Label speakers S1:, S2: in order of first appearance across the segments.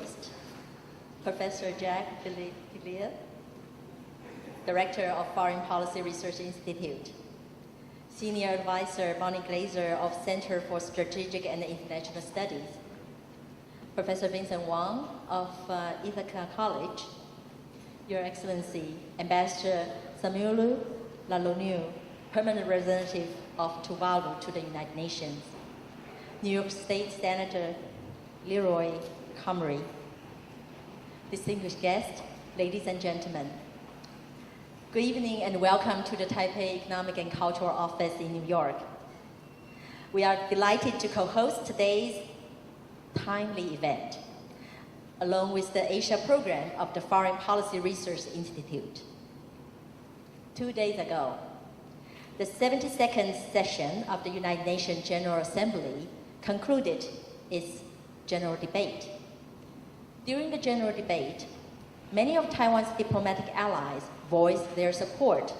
S1: host, Professor Jack Villiers, Director of Foreign Policy Research Institute, Senior Advisor Bonnie Glaser of Center for Strategic and International Studies, Professor Vincent Wang of Ithaca College, Your Excellency, Ambassador Samuelu Lalonu, Permanent Representative of Tuvalu to the United Nations, New York State Senator Leroy Comrie, distinguished guests, ladies and gentlemen. Good evening and welcome to the Taipei Economic and Cultural Office in New York. We are delighted to co-host today's timely event, along with the Asia program of the Foreign Policy Research Institute. 2 days ago, the 72nd session of the United Nations General Assembly concluded its general debate. During the general debate, many of Taiwan's diplomatic allies voiced their support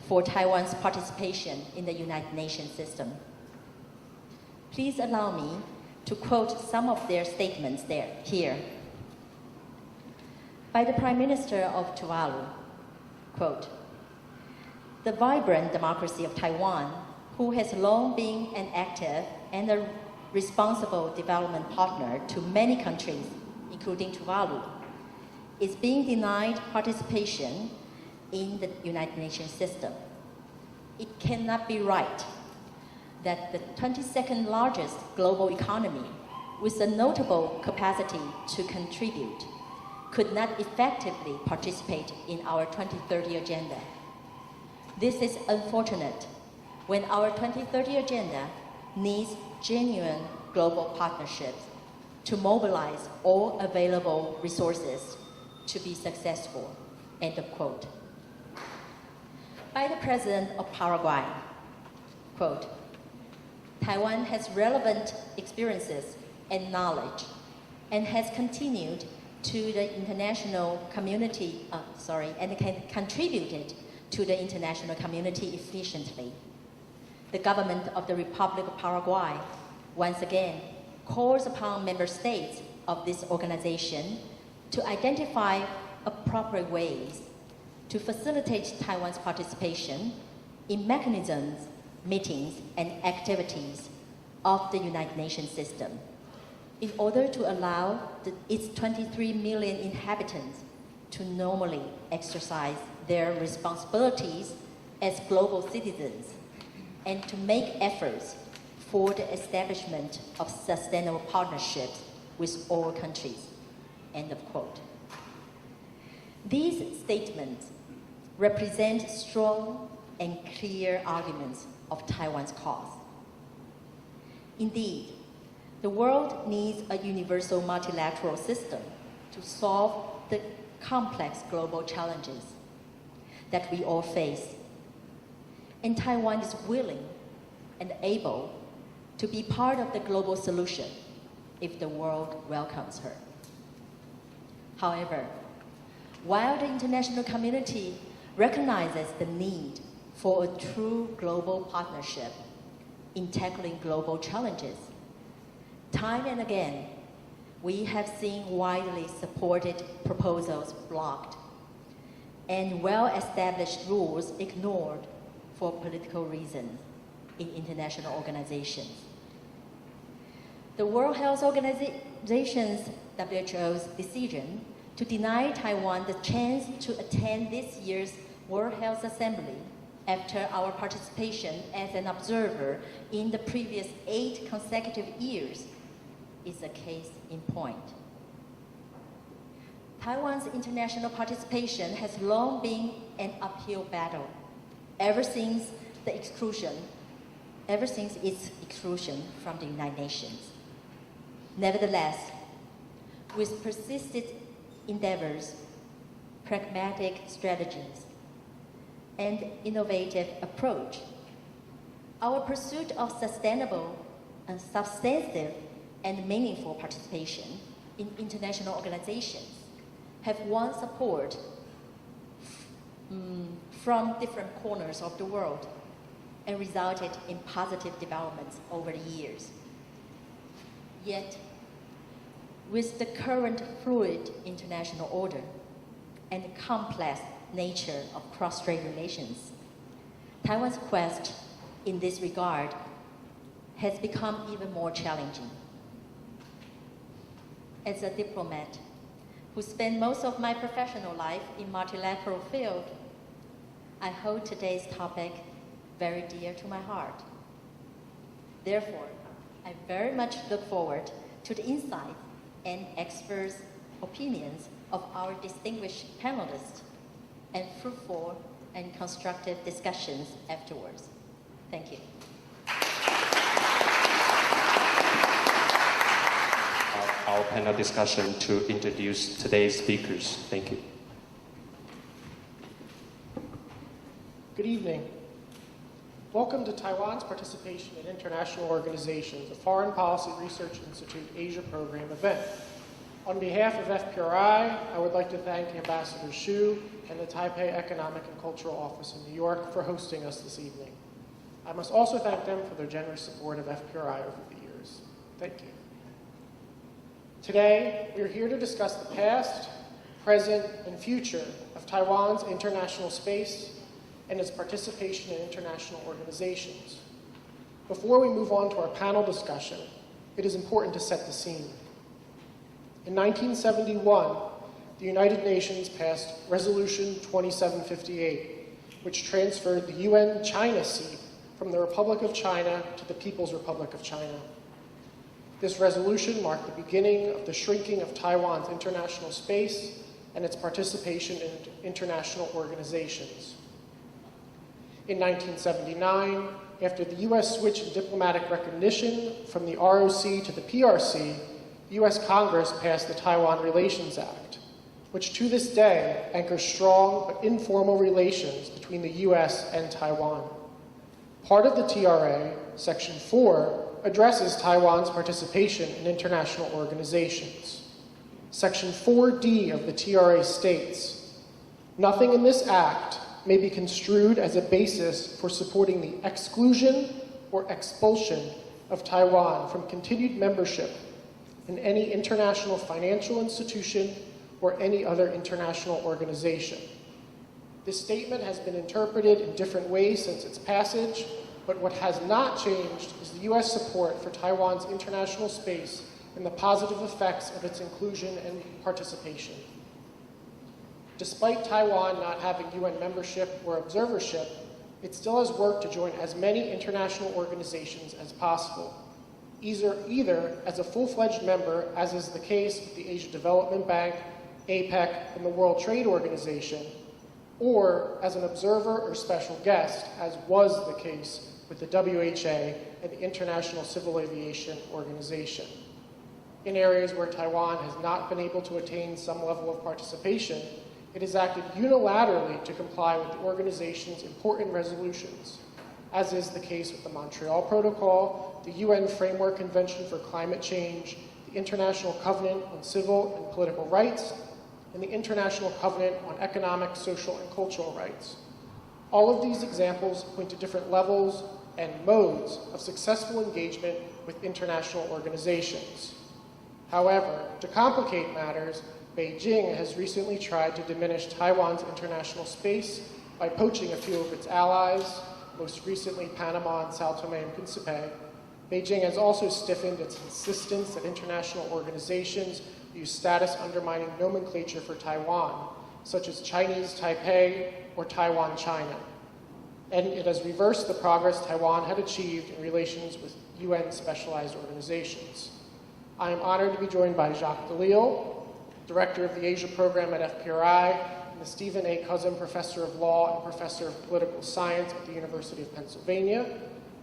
S1: for Taiwan's participation in the United Nations system. Please allow me to quote some of their statements here. By the Prime Minister of Tuvalu, quote, "The vibrant democracy of Taiwan, who has long been an active and a responsible development partner to many countries, including Tuvalu, is being denied participation in the United Nations system. It cannot be right that the 22nd largest global economy with a notable capacity to contribute could not effectively participate in our 2030 agenda. This is unfortunate when our 2030 agenda needs genuine global partnerships to mobilize all available resources to be successful," end of quote. By the President of Paraguay, quote, "Taiwan has relevant experiences and knowledge and has continued to the international community, and contributed to the international community efficiently. The government of the Republic of Paraguay once again calls upon member states of this organization to identify appropriate ways to facilitate Taiwan's participation in mechanisms, meetings, and activities of the United Nations system in order to allow its 23 million inhabitants to normally exercise their responsibilities as global citizens and to make efforts for the establishment of sustainable partnerships with all countries," end of quote. These statements represent strong and clear arguments of Taiwan's cause. Indeed, the world needs a universal multilateral system to solve the complex global challenges that we all face. And Taiwan is willing and able to be part of the global solution if the world welcomes her. However, while the international community recognizes the need for a true global partnership in tackling global challenges, time and again, we have seen widely supported proposals blocked and well-established rules ignored for political reasons in international organizations. The World Health Organization's WHO's decision to deny Taiwan the chance to attend this year's World Health Assembly after our participation as an observer in the previous 8 consecutive years is a case in point. Taiwan's international participation has long been an uphill battle ever since its exclusion from the United Nations. Nevertheless, with persistent endeavors, pragmatic strategies, and innovative approach, our pursuit of sustainable and substantive and meaningful participation in international organizations have won support from different corners of the world and resulted in positive developments over the years. Yet, with the current fluid international order and complex nature of cross-strait relations, Taiwan's quest in this regard has become even more challenging. As a diplomat who spent most of my professional life in multilateral field, I hold today's topic very dear to my heart. Therefore, I very much look forward to the insights and experts' opinions of our distinguished panelists and fruitful and constructive discussions afterwards. Thank you.
S2: Our panel discussion to introduce today's speakers. Thank you.
S3: Good evening. Welcome to Taiwan's participation in international organizations, a Foreign Policy Research Institute Asia Program event. On behalf of FPRI, I would like to thank Ambassador Xu and the Taipei Economic and Cultural Office in New York for hosting us this evening. I must also thank them for their generous support of FPRI over the years. Thank you. Today, we are here to discuss the past, present, and future of Taiwan's international space and its participation in international organizations. Before we move on to our panel discussion, it is important to set the scene. In 1971, the United Nations passed Resolution 2758, which transferred the UN China seat from the Republic of China to the People's Republic of China. This resolution marked the beginning of the shrinking of Taiwan's international space and its participation in international organizations. In 1979, after the U.S. switched in diplomatic recognition from the ROC to the PRC, the U.S. Congress passed the Taiwan Relations Act, which to this day anchors strong but informal relations between the U.S. and Taiwan. Part of the TRA, Section 4, addresses Taiwan's participation in international organizations. Section 4D of the TRA states, "Nothing in this act may be construed as a basis for supporting the exclusion or expulsion of Taiwan from continued membership in any international financial institution or any other international organization." This statement has been interpreted in different ways since its passage, but what has not changed is the U.S. support for Taiwan's international space and the positive effects of its inclusion and participation. Despite Taiwan not having UN membership or observership, it still has worked to join as many international organizations as possible, either as a full-fledged member, as is the case with the Asia Development Bank, APEC, and the World Trade Organization, or as an observer or special guest, as was the case with the WHA and the International Civil Aviation Organization. In areas where Taiwan has not been able to attain some level of participation, it has acted unilaterally to comply with the organization's important resolutions, as is the case with the Montreal Protocol, the UN Framework Convention for Climate Change, the International Covenant on Civil and Political Rights, and the International Covenant on Economic, Social, and Cultural Rights. All of these examples point to different levels and modes of successful engagement with international organizations. However, to complicate matters, Beijing has recently tried to diminish Taiwan's international space by poaching a few of its allies, most recently Panama and Sao Tome and Principe. Beijing has also stiffened its insistence that international organizations use status-undermining nomenclature for Taiwan, such as Chinese Taipei or Taiwan China. And it has reversed the progress Taiwan had achieved in relations with UN specialized organizations. I am honored to be joined by Jacques Delisle, Director of the Asia Program at FPRI, and the Stephen A. Cousin Professor of Law and Professor of Political Science at the University of Pennsylvania,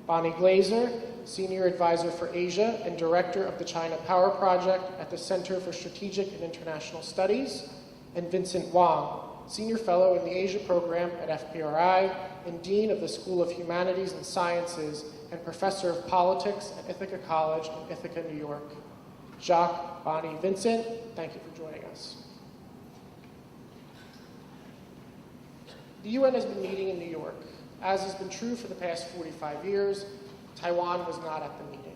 S3: Bonnie Glaser, Senior Advisor for Asia and Director of the China Power Project at the Center for Strategic and International Studies, and Vincent Wang, Senior Fellow in the Asia Program at FPRI and Dean of the School of Humanities and Sciences and Professor of Politics at Ithaca College in Ithaca, New York. Jacques, Bonnie, Vincent, thank you for joining us. The UN has been meeting in New York. As has been true for the past 45 years, Taiwan was not at the meeting.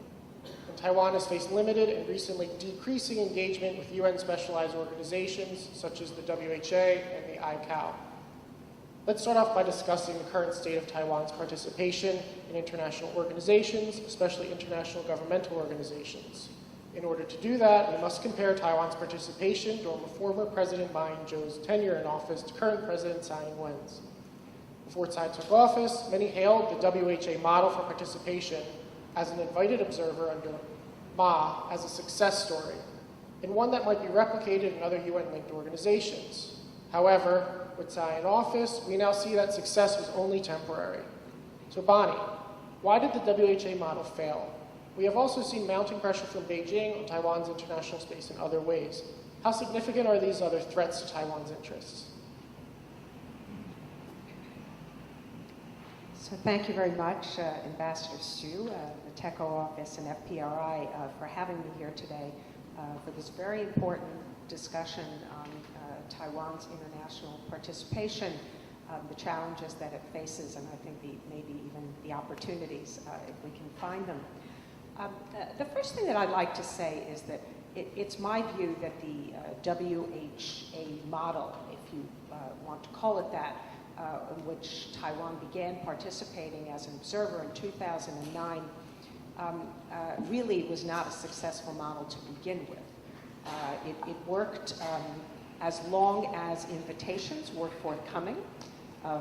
S3: In Taiwan has faced limited and recently decreasing engagement with UN specialized organizations such as the WHA and the ICAO. Let's start off by discussing the current state of Taiwan's participation in international organizations, especially international governmental organizations. In order to do that, we must compare Taiwan's participation during former President Ma Ying-jeou's tenure in office to current President Tsai Ing-wen's. Before Tsai took office, many hailed the WHA model for participation as an invited observer under Ma as a success story, and one that might be replicated in other UN-linked organizations. However, with Tsai in office, we now see that success was only temporary. So Bonnie, why did the WHA model fail? We have also seen mounting pressure from Beijing on Taiwan's international space in other ways. How significant are these other threats to Taiwan's interests?
S4: So thank you very much, Ambassador Stu, the TECO office and FPRI for having me here today for this very important discussion on Taiwan's international participation, the challenges that it faces, and I think maybe even the opportunities if we can find them. The first thing that I'd like to say is that it's my view that the WHA model, if you want to call it that, in which Taiwan began participating as an observer in 2009, really was not a successful model to begin with. It worked as long as invitations were forthcoming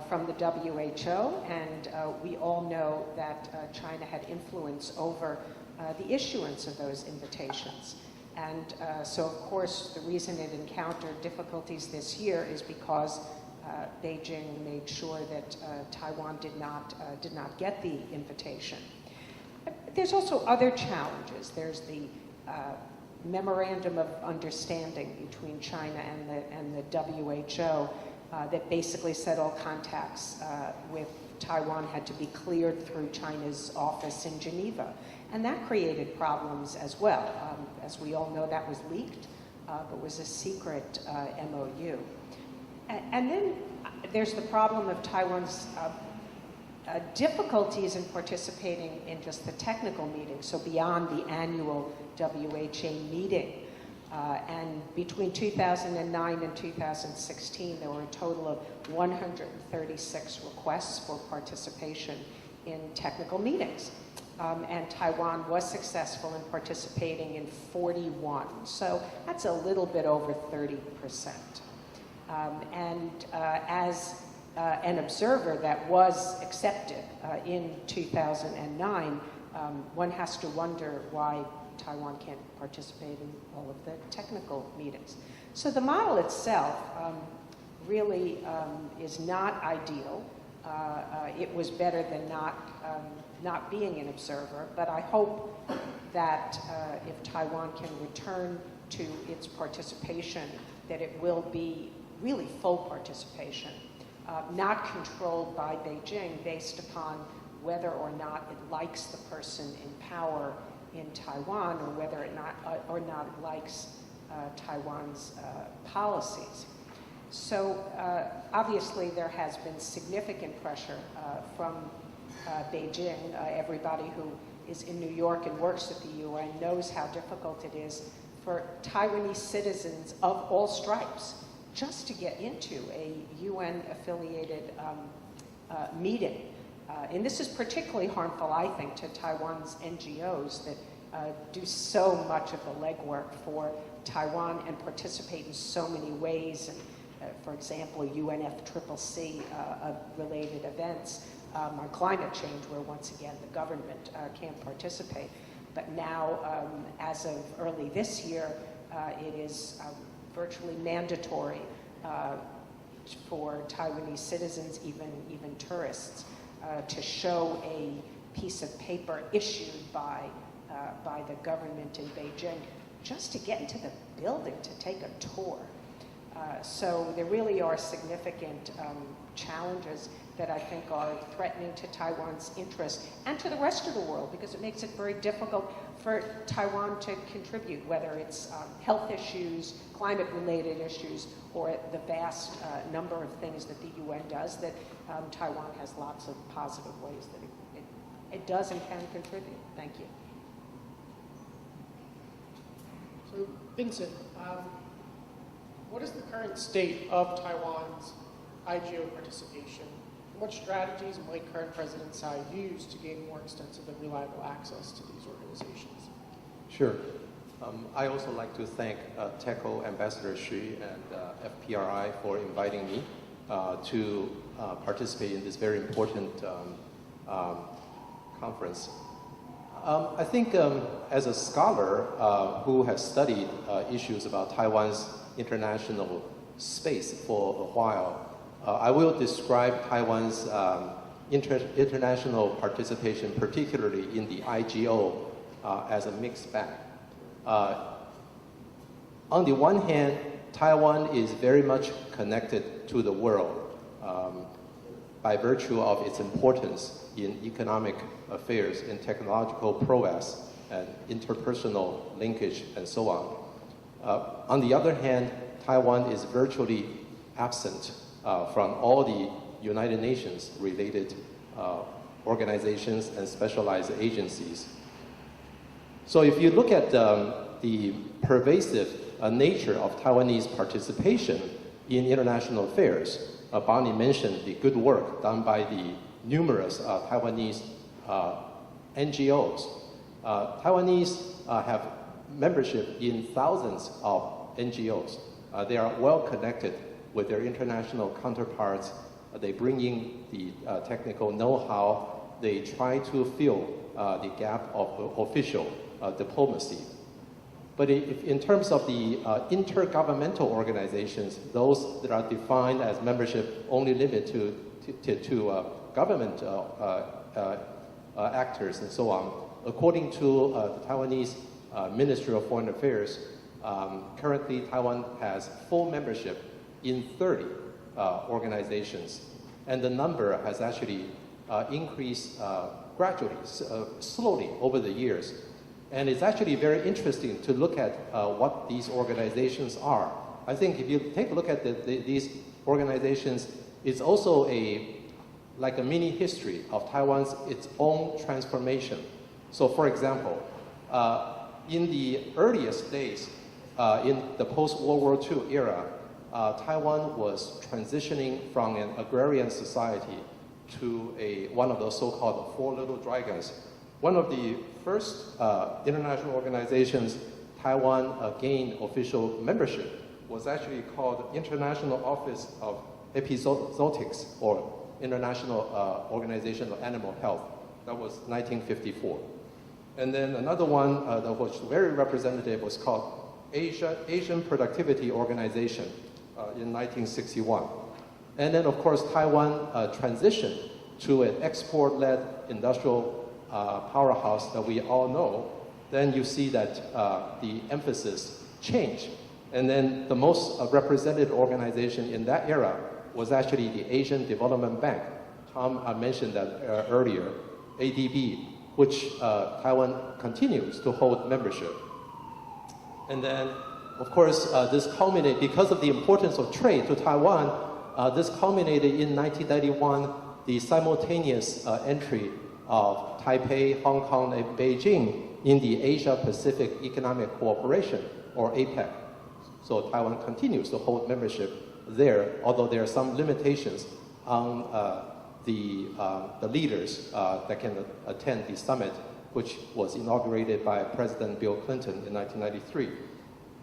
S4: from the WHO, and we all know that China had influence over the issuance of those invitations. And so, of course, the reason it encountered difficulties this year is because Beijing made sure that Taiwan did not get the invitation. There's also other challenges. There's the memorandum of understanding between China and the WHO that basically said all contacts with Taiwan had to be cleared through China's office in Geneva. And that created problems as well. As we all know, that was leaked, but was a secret MOU. And then there's the problem of Taiwan's difficulties in participating in just the technical meetings, so beyond the annual WHA meeting. And between 2009 and 2016, there were a total of 136 requests for participation in technical meetings. And Taiwan was successful in participating in 41. So that's a little bit over 30%. As an observer that was accepted in 2009, one has to wonder why Taiwan can't participate in all of the technical meetings. So the model itself really is not ideal. It was better than not being an observer, but I hope that if Taiwan can return to its participation, that it will be really full participation, not controlled by Beijing based upon whether or not it likes the person in power in Taiwan or whether or not it likes Taiwan's policies. So obviously there has been significant pressure from Beijing. Everybody who is in New York and works at the UN knows how difficult it is for Taiwanese citizens of all stripes just to get into a UN-affiliated meeting. And this is particularly harmful, I think, to Taiwan's NGOs that do so much of the legwork for Taiwan and participate in so many ways. And, for example, UNFCCC related events on climate change, where once again the government can't participate. But now, as of early this year, it is virtually mandatory for Taiwanese citizens, even tourists, to show a piece of paper issued by the government in Beijing just to get into the building to take a tour. So there really are significant challenges that I think are threatening to Taiwan's interests and to the rest of the world, because it makes it very difficult for Taiwan to contribute, whether it's health issues, climate-related issues, or the vast number of things that the UN does that Taiwan has lots of positive ways that it does and can contribute. Thank you.
S3: Vincent, what is the current state of Taiwan's IGO participation? What strategies might current President Tsai use to gain more extensive and reliable access to these organizations?
S5: Sure. I also like to thank TECO Ambassador Xu and FPRI for inviting me to participate in this very important conference. I think as a scholar who has studied issues about Taiwan's international space for a while, I will describe Taiwan's international participation, particularly in the IGO, as a mixed bag. On the one hand, Taiwan is very much connected to the world by virtue of its importance in economic affairs, in technological prowess, and interpersonal linkage, and so on. On the other hand, Taiwan is virtually absent from all the United Nations related organizations and specialized agencies. So if you look at the pervasive nature of Taiwanese participation in international affairs, Bonnie mentioned the good work done by the numerous Taiwanese NGOs. Taiwanese have membership in thousands of NGOs. They are well connected with their international counterparts. They bring in the technical know-how. They try to fill the gap of official diplomacy. But in terms of the intergovernmental organizations, those that are defined as membership only limited to government actors and so on, according to the Taiwanese Ministry of Foreign Affairs, currently Taiwan has full membership in 30 organizations, and the number has actually increased gradually, slowly over the years. And it's actually very interesting to look at what these organizations are. I think if you take a look at these organizations, it's also like a mini history of Taiwan's its own transformation. So for example, in the earliest days, in the post-World War II era, Taiwan was transitioning from an agrarian society to one of those so-called Four Little Dragons. One of the first international organizations Taiwan gained official membership was actually called International Office of Epizootics, or International Organization of Animal Health. That was 1954. And then another one that was very representative was called Asian Productivity Organization in 1961. And then, of course, Taiwan transitioned to an export-led industrial powerhouse that we all know. Then you see that the emphasis changed. And then the most represented organization in that era was actually the Asian Development Bank. Tom mentioned that earlier, ADB, which Taiwan continues to hold membership. And then, of course, this culminated, because of the importance of trade to Taiwan, this culminated in 1991, the simultaneous entry of Taipei, Hong Kong, and Beijing in the Asia-Pacific Economic Cooperation, or APEC. So Taiwan continues to hold membership there, although there are some limitations on the leaders that can attend the summit, which was inaugurated by President Bill Clinton in 1993.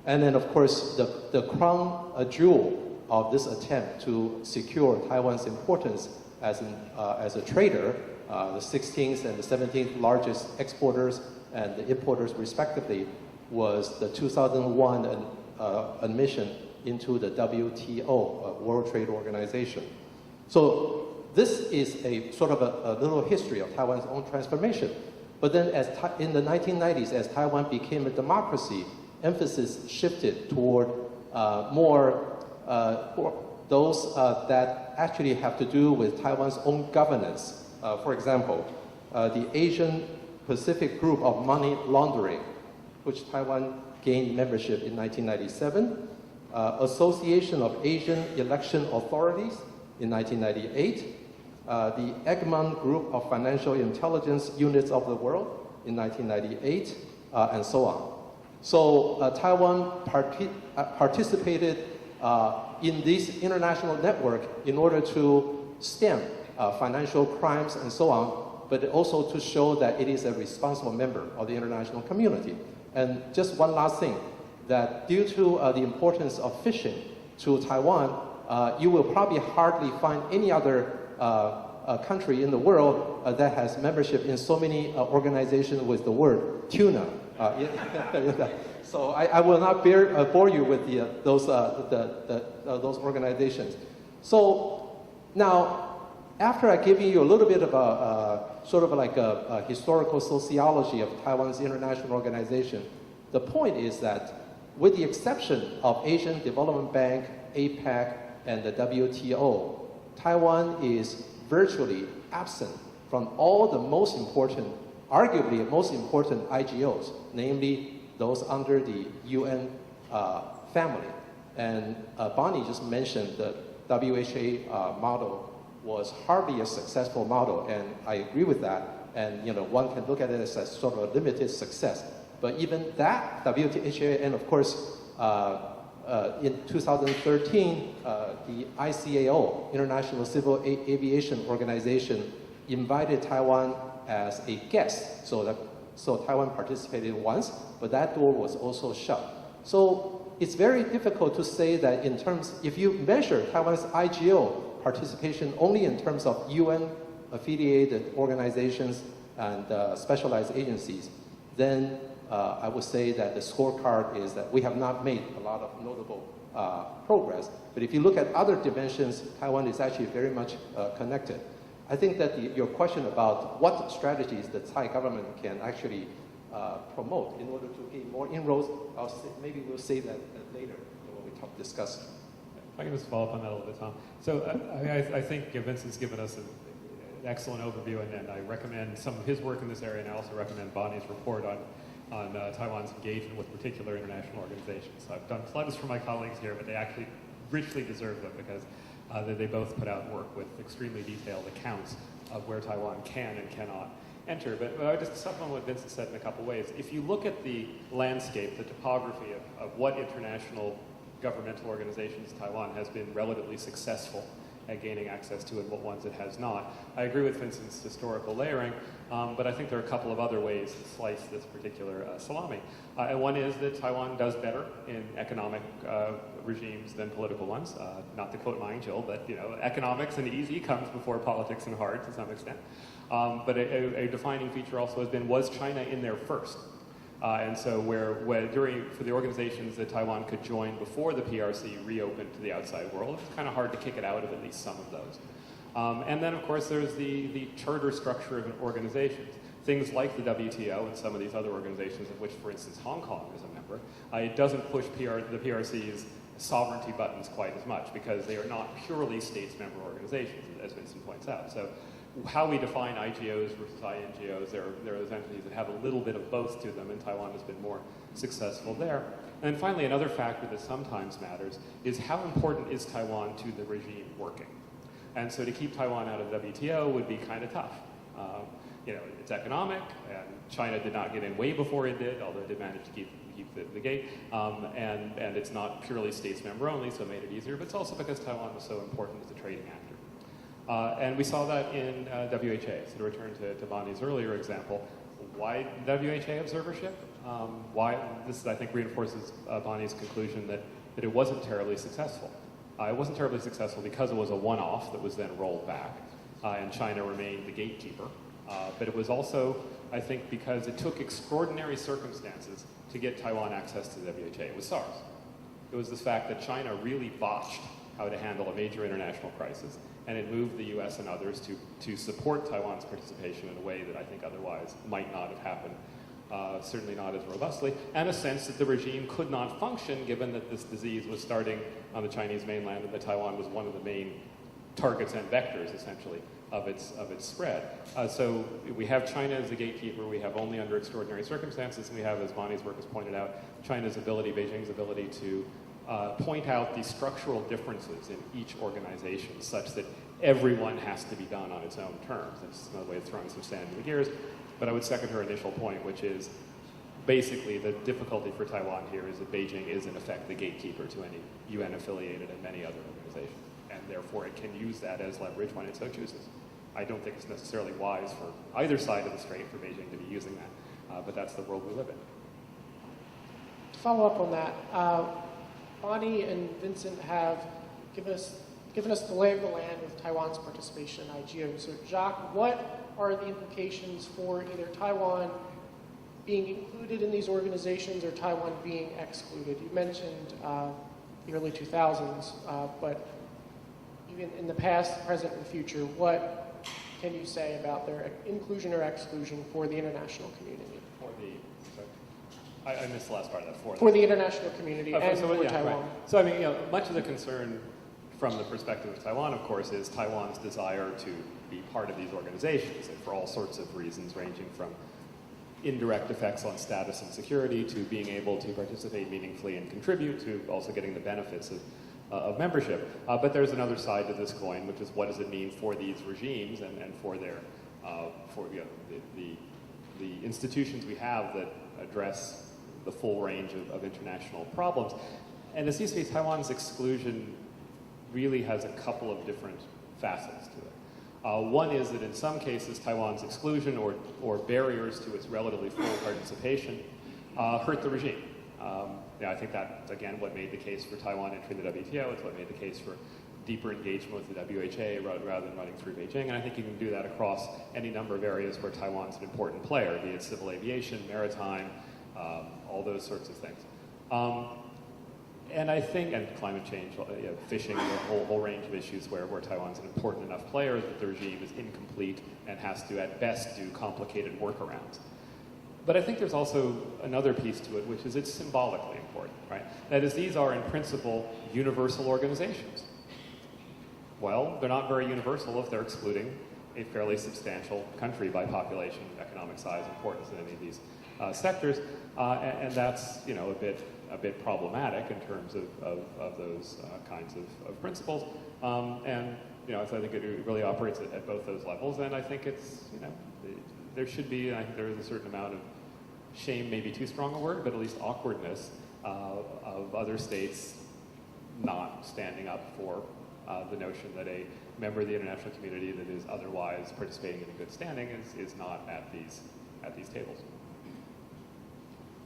S5: And then, of course, the crown jewel of this attempt to secure Taiwan's importance as a trader, the 16th and the 17th largest exporters and the importers respectively, was the 2001 admission into the WTO, World Trade Organization. So this is a sort of a little history of Taiwan's own transformation. But then in the 1990s, as Taiwan became a democracy, emphasis shifted toward more those that actually have to do with Taiwan's own governance. For example, the Asian Pacific Group of Money Laundering, which Taiwan gained membership in 1997, Association of Asian Election Authorities in 1998, the Egmont Group of Financial Intelligence Units of the World in 1998, and so on. So Taiwan participated in this international network in order to stem financial crimes and so on, but also to show that it is a responsible member of the international community. And just one last thing, that due to the importance of fishing to Taiwan, you will probably hardly find any other country in the world that has membership in so many organizations with the word tuna. So I will not bore you with those organizations. So now, after I give you a little bit of a sort of like a historical sociology of Taiwan's international organization, the point is that with the exception of Asian Development Bank, APEC, and the WTO, Taiwan is virtually absent from all the most important, arguably most important IGOs, namely those under the UN family. And Bonnie just mentioned the WHA model was hardly a successful model, and I agree with that. And one can look at it as a sort of a limited success. But even that WHA, and of course, in 2013, the ICAO, International Civil Aviation Organization, invited Taiwan as a guest. So Taiwan participated once, but that door was also shut. So it's very difficult to say that in terms, if you measure Taiwan's IGO participation only in terms of UN-affiliated organizations and specialized agencies, then I would say that the scorecard is that we have not made a lot of notable progress. But if you look at other dimensions, Taiwan is actually very much connected. I think that your question about what strategies the Tsai government can actually promote in order to gain more inroads, maybe we'll say that later when we discuss.
S6: If I can just follow up on that a little bit, Tom. So I think Vincent's given us an excellent overview, and I recommend some of his work in this area, and I also recommend Bonnie's report on Taiwan's engagement with particular international organizations. So I've done plugs for my colleagues here, but they actually richly deserve them because they both put out work with extremely detailed accounts of where Taiwan can and cannot enter. But I would just supplement what Vincent said in a couple ways. If you look at the landscape, the topography of what international governmental organizations Taiwan has been relatively successful at gaining access to and what ones it has not. I agree with Vincent's historical layering, but I think there are a couple of other ways to slice this particular salami. And one is that Taiwan does better in economic regimes than political ones. Not to quote Ma Ying-jeou, but economics and easy comes before politics and hard to some extent. But a defining feature also has been, was China in there first? And so for the organizations that Taiwan could join before the PRC reopened to the outside world, it's kind of hard to kick it out of at least some of those. And then, of course, there's the charter structure of organizations. Things like the WTO and some of these other organizations, of which, for instance, Hong Kong is a member, it doesn't push the PRC's sovereignty buttons quite as much because they are not purely states member organizations, as Vincent points out. So how we define IGOs versus INGOs, there are those entities that have a little bit of both to them, and Taiwan has been more successful there. And then finally, another factor that sometimes matters is how important is Taiwan to the regime working? And so to keep Taiwan out of WTO would be kind of tough. It's economic, and China did not get in way before it did, although it did manage to keep the gate. And it's not purely states member only, so it made it easier, but it's also because Taiwan was so important as a trading actor. And we saw that in WHA. So to return to Bonnie's earlier example, why WHA observership? This, I think, reinforces Bonnie's conclusion that it wasn't terribly successful. It wasn't terribly successful because it was a one-off that was then rolled back, and China remained the gatekeeper. But it was also, I think, because it took extraordinary circumstances to get Taiwan access to the WHA. It was SARS. It was the fact that China really botched how to handle a major international crisis, and it moved the US and others to support Taiwan's participation in a way that I think otherwise might not have happened, certainly not as robustly, and a sense that the regime could not function given that this disease was starting on the Chinese mainland and that Taiwan was one of the main targets and vectors, essentially, of its spread. So we have China as the gatekeeper, we have only under extraordinary circumstances, and we have, as Bonnie's work has pointed out, China's ability, Beijing's ability to point out the structural differences in each organization such that everyone has to be done on its own terms. That's another way of throwing some sand in the gears. But I would second her initial point, which is basically, the difficulty for Taiwan here is that Beijing is, in effect, the gatekeeper to any UN-affiliated and many other organizations, and therefore it can use that as leverage when it so chooses. I don't think it's necessarily wise for either side of the strait for Beijing to be using that, but that's the world we live in.
S3: To follow up on that, Bonnie and Vincent have given us the lay of the land with Taiwan's participation in IGO. So Jacques, what are the implications for either Taiwan being included in these organizations or Taiwan being excluded? You mentioned the early 2000s, but even in the past, present, and future, what can you say about their inclusion or exclusion for the international community?
S6: I missed the last part of that.
S3: For the international community and for Taiwan.
S6: Right. So I mean, much of the concern from the perspective of Taiwan, of course, is Taiwan's desire to be part of these organizations, and for all sorts of reasons, ranging from indirect effects on status and security to being able to participate meaningfully and contribute to also getting the benefits of membership. But there's another side to this coin, which is what does it mean for these regimes and for their the institutions we have that address the full range of international problems. And it seems to me Taiwan's exclusion really has a couple of different facets to it. One is that in some cases Taiwan's exclusion or barriers to its relatively full participation hurt the regime. I think that's, again, what made the case for Taiwan entering the WTO. It's what made the case for deeper engagement with the WHA rather than running through Beijing. And I think you can do that across any number of areas where Taiwan's an important player, be it civil aviation, maritime, all those sorts of things. And I think, and climate change, fishing, a whole range of issues where Taiwan's an important enough player that the regime is incomplete and has to, at best, do complicated workarounds. But I think there's also another piece to it, which is it's symbolically important, right? That is, these are, in principle, universal organizations. Well, they're not very universal if they're excluding a fairly substantial country by population, economic size, importance in any of these sectors, and that's a bit problematic in terms of those kinds of principles. And so I think it really operates at both those levels, and I think it's there should be, and I think there is a certain amount of shame, maybe too strong a word, but at least awkwardness of other states not standing up for the notion that a member of the international community that is otherwise participating in good standing is not at these tables.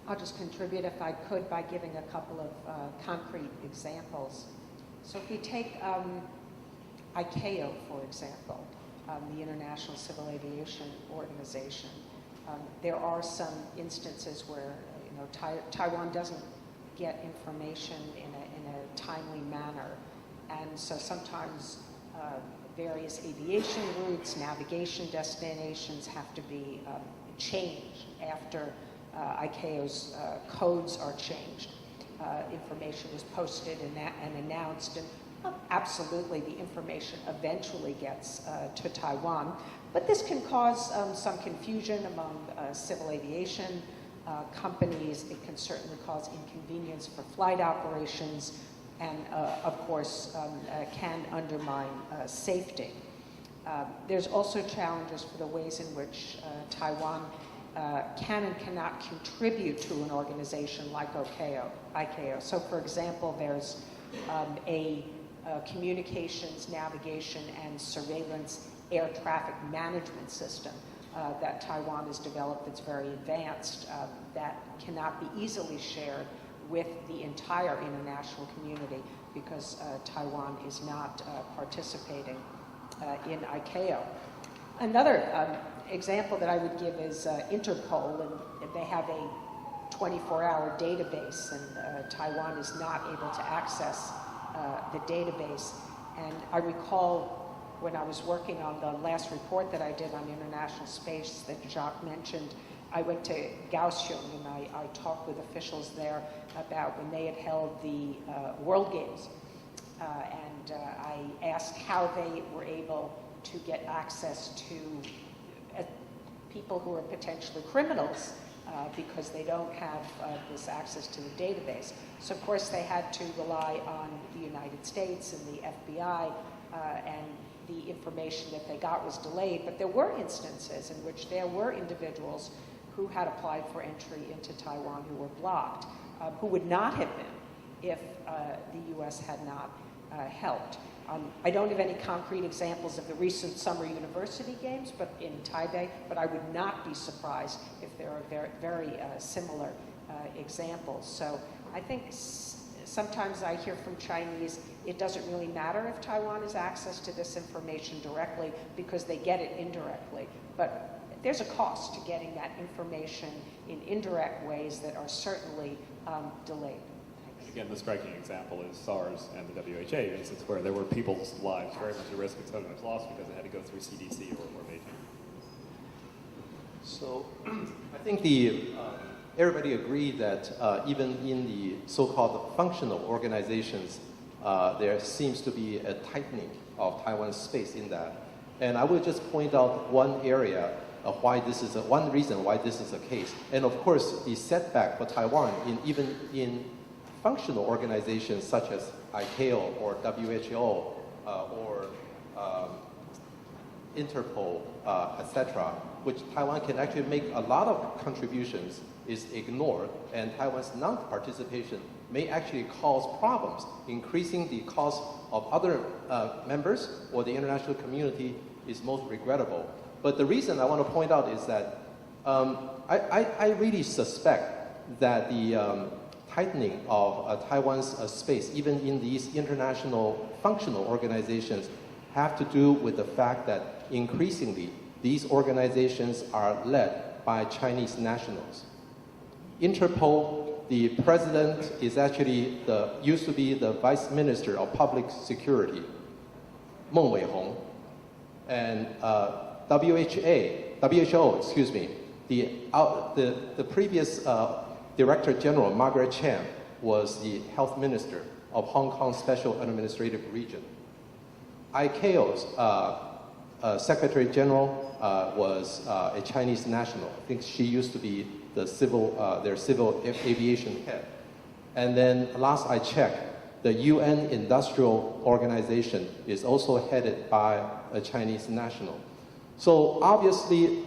S4: I'll just contribute, if I could, by giving a couple of concrete examples. So if we take ICAO, for example, the International Civil Aviation Organization, there are some instances where Taiwan doesn't get information in a timely manner, and so sometimes various aviation routes, navigation destinations have to be changed after ICAO's codes are changed. Information is posted and announced, and absolutely the information eventually gets to Taiwan. But this can cause some confusion among civil aviation companies. It can certainly cause inconvenience for flight operations, and of course can undermine safety. There's also challenges for the ways in which Taiwan can and cannot contribute to an organization like ICAO. So for example, there's a communications, navigation, and surveillance air traffic management system that Taiwan has developed that's very advanced, that cannot be easily shared with the entire international community because Taiwan is not participating in ICAO. Another example that I would give is Interpol, and they have a 24-hour database, and Taiwan is not able to access the database. And I recall when I was working on the last report that I did on international space that Jacques mentioned, I went to Kaohsiung and I talked with officials there about when they had held the World Games. And I asked how they were able to get access to people who are potentially criminals because they don't have this access to the database. So of course they had to rely on the United States and the FBI, and the information that they got was delayed. But there were instances in which there were individuals who had applied for entry into Taiwan who were blocked, who would not have been if the U.S. had not helped. I don't have any concrete examples of the recent Summer University Games in Taipei, but I would not be surprised if there are very, very similar examples. So I think sometimes I hear from Chinese, it doesn't really matter if Taiwan has access to this information directly because they get it indirectly. But there's a cost to getting that information in indirect ways that are certainly delayed.
S6: Again, the striking example is SARS and the WHO instance where there were people's lives very much at risk and so much lost because they had to go through CDC or Beijing.
S5: So I think everybody agreed that even in the so-called functional organizations, there seems to be a tightening of Taiwan's space in that. And I will just point out one area of why this is one reason why this is the case. And of course, the setback for Taiwan even in functional organizations such as ICAO or WHO or Interpol, etc., which Taiwan can actually make a lot of contributions, is ignored, and Taiwan's non-participation may actually cause problems, increasing the cost of other members or the international community is most regrettable. But the reason I want to point out is that I really suspect that the tightening of Taiwan's space, even in these international functional organizations, have to do with the fact that increasingly these organizations are led by Chinese nationals. Interpol, the president is actually used to be the vice minister of public security, Meng Weihong, and WHO, excuse me, the previous Director General, Margaret Chan, was the health minister of Hong Kong Special Administrative Region. ICAO's Secretary General was a Chinese national. I think she used to be their civil aviation head. And then last I checked, the UN Industrial Organization is also headed by a Chinese national. So obviously,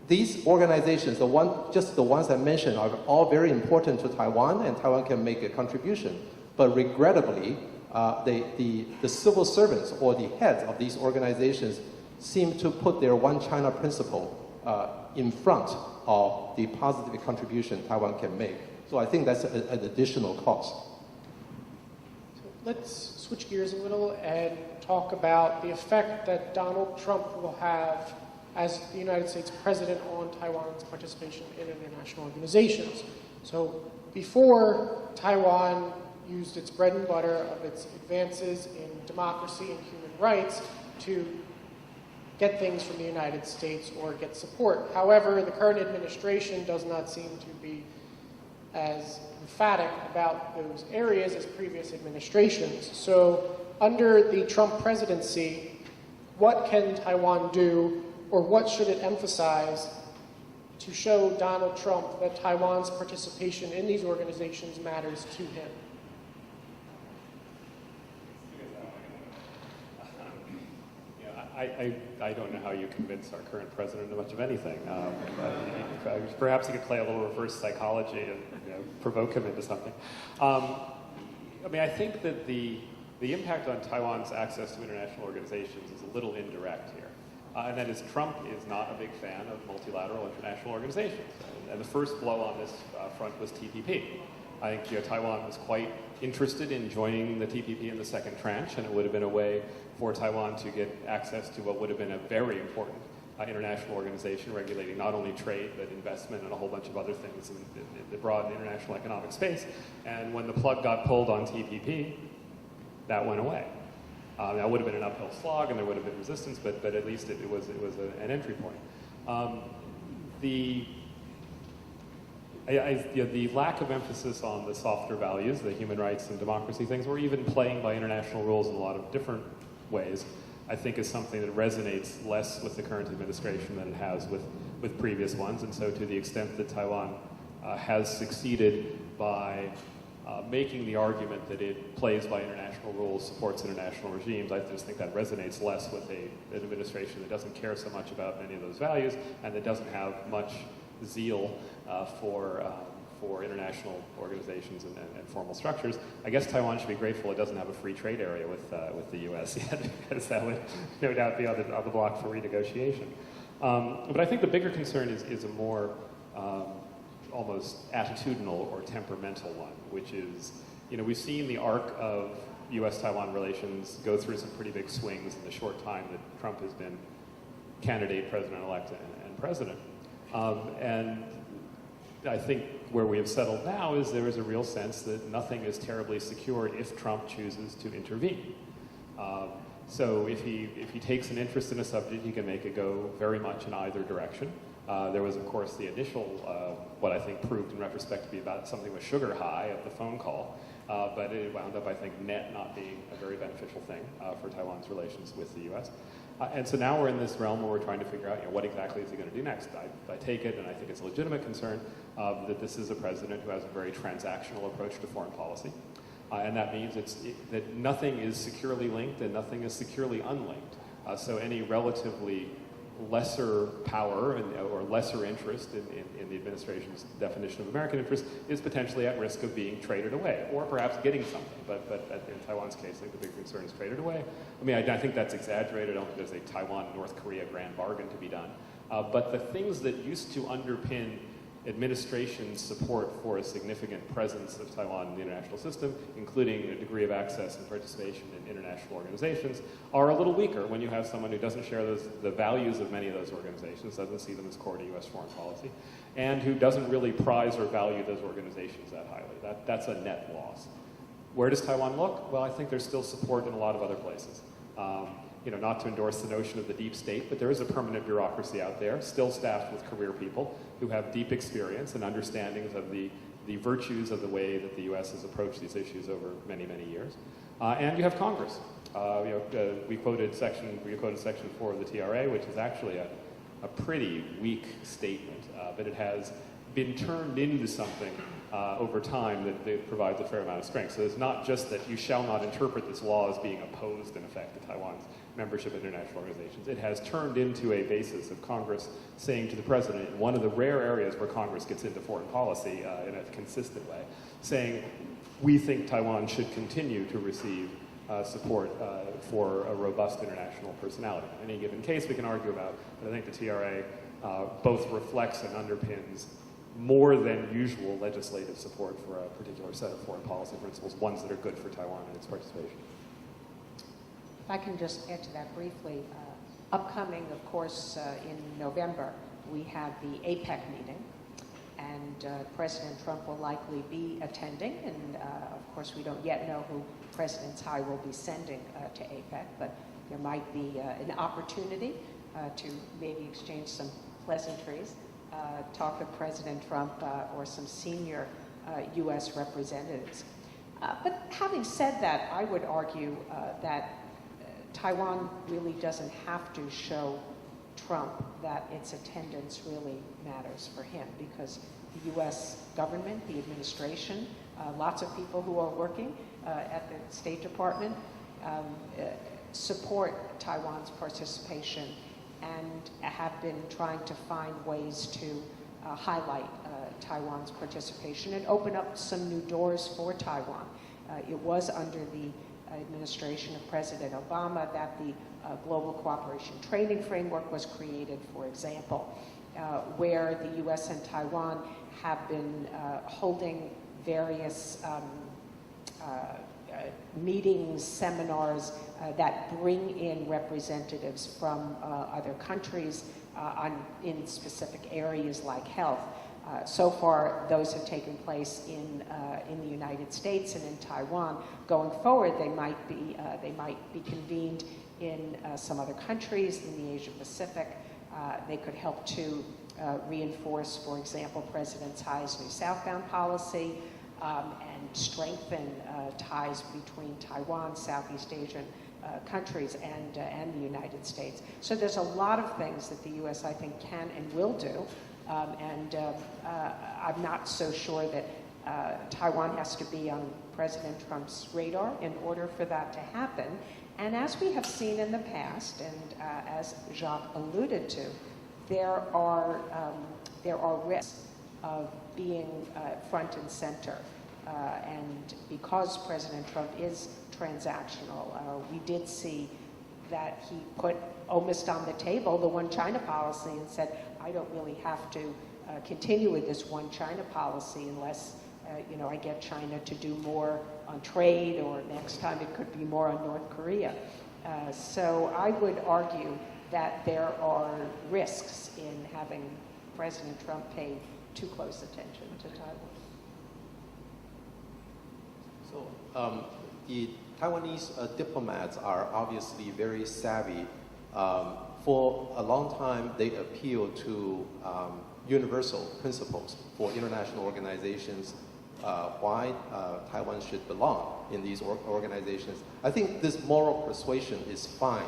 S5: these organizations, just the ones I mentioned, are all very important to Taiwan, and Taiwan can make a contribution. But regrettably, the civil servants or the heads of these organizations seem to put their one China principle in front of the positive contribution Taiwan can make. So I think that's an additional cost.
S3: So let's switch gears a little and talk about the effect that Donald Trump will have as the United States president on Taiwan's participation in international organizations. So before, Taiwan used its bread and butter of its advances in democracy and human rights to get things from the United States or get support. However, the current administration does not seem to be as emphatic about those areas as previous administrations. So under the Trump presidency, what can Taiwan do, or what should it emphasize to show Donald Trump that Taiwan's participation in these organizations matters to him?
S6: I don't know how you convince our current president of much of anything. Perhaps he could play a little reverse psychology and provoke him into something. I mean, I think that the impact on Taiwan's access to international organizations is a little indirect here. And that is, Trump is not a big fan of multilateral international organizations. And the first blow on this front was TPP. I think Taiwan was quite interested in joining the TPP in the second tranche, and it would have been a way for Taiwan to get access to what would have been a very important international organization regulating not only trade, but investment and a whole bunch of other things in the broad international economic space. And when the plug got pulled on TPP, that went away. That would have been an uphill slog, and there would have been resistance, but at least it was an entry point. The lack of emphasis on the softer values, the human rights and democracy things, or even playing by international rules in a lot of different ways, I think is something that resonates less with the current administration than it has with previous ones. And so to the extent that Taiwan has succeeded by making the argument that it plays by international rules, supports international regimes, I just think that resonates less with an administration that doesn't care so much about many of those values and that doesn't have much zeal for international organizations and formal structures. I guess Taiwan should be grateful it doesn't have a free trade area with the U.S. yet, because that would no doubt be on the block for renegotiation. But I think the bigger concern is a more almost attitudinal or temperamental one, which is, we've seen the arc of U.S.-Taiwan relations go through some pretty big swings in the short time that Trump has been candidate, president-elect, and president. And I think where we have settled now is there is a real sense that nothing is terribly secure if Trump chooses to intervene. So if he takes an interest in a subject, he can make it go very much in either direction. There was, of course, the initial, what I think proved in retrospect to be about something with sugar high of the phone call, but it wound up, I think, net not being a very beneficial thing for Taiwan's relations with the U.S. And so now we're in this realm where we're trying to figure out, what exactly is he going to do next? I take it, and I think it's a legitimate concern, that this is a president who has a very transactional approach to foreign policy. And that means that nothing is securely linked and nothing is securely unlinked. So any relatively lesser power or lesser interest in the administration's definition of American interest is potentially at risk of being traded away, or perhaps getting something. But in Taiwan's case, I think the big concern is traded away. I mean, I think that's exaggerated. I don't think there's a Taiwan-North Korea grand bargain to be done. But the things that used to underpin administration's support for a significant presence of Taiwan in the international system, including a degree of access and participation in international organizations, are a little weaker when you have someone who doesn't share the values of many of those organizations, doesn't see them as core to U.S. foreign policy, and who doesn't really prize or value those organizations that highly. That's a net loss. Where does Taiwan look? Well, I think there's still support in a lot of other places. Not to endorse the notion of the deep state, but there is a permanent bureaucracy out there, still staffed with career people who have deep experience and understandings of the virtues of the way that the U.S. has approached these issues over many, many years. And you have Congress. We quoted Section 4 of the TRA, which is actually a pretty weak statement, but it has been turned into something over time that provides a fair amount of strength. So it's not just that you shall not interpret this law as being opposed, in effect, to Taiwan's membership in international organizations. It has turned into a basis of Congress saying to the president, in one of the rare areas where Congress gets into foreign policy in a consistent way, saying, we think Taiwan should continue to receive support for a robust international personality. In any given case we can argue about, but I think the TRA both reflects and underpins more than usual legislative support for a particular set of foreign policy principles, ones that are good for Taiwan and its participation.
S4: If I can just add to that briefly, upcoming, of course, in November, we have the APEC meeting, and President Trump will likely be attending, and of course we don't yet know who President Tsai will be sending to APEC, but there might be an opportunity to maybe exchange some pleasantries, talk with President Trump or some senior U.S. representatives. But having said that, I would argue that Taiwan really doesn't have to show Trump that its attendance really matters for him, because the U.S. government, the administration, lots of people who are working at the State Department support Taiwan's participation and have been trying to find ways to highlight Taiwan's participation and open up some new doors for Taiwan. It was under the administration of President Obama that the Global Cooperation Training Framework was created, for example, where the U.S. and Taiwan have been holding various meetings, seminars that bring in representatives from other countries in specific areas like health. So far, those have taken place in the United States and in Taiwan. Going forward, they might be convened in some other countries in the Asia Pacific. They could help to reinforce, for example, President Tsai's new southbound policy and strengthen ties between Taiwan, Southeast Asian countries, and the United States. So there's a lot of things that the U.S. I think can and will do. I'm not so sure that Taiwan has to be on President Trump's radar in order for that to happen. And as we have seen in the past, and as Jacques alluded to, there are there are risks of being front and center. And because President Trump is transactional, we did see that he put almost on the table the one China policy and said, I don't really have to continue with this one China policy unless I get China to do more on trade, or next time it could be more on North Korea. So I would argue that there are risks in having President Trump pay too close attention to Taiwan.
S5: So the Taiwanese diplomats are obviously very savvy. For a long time, they appeal to universal principles for international organizations, why Taiwan should belong in these organizations. I think this moral persuasion is fine,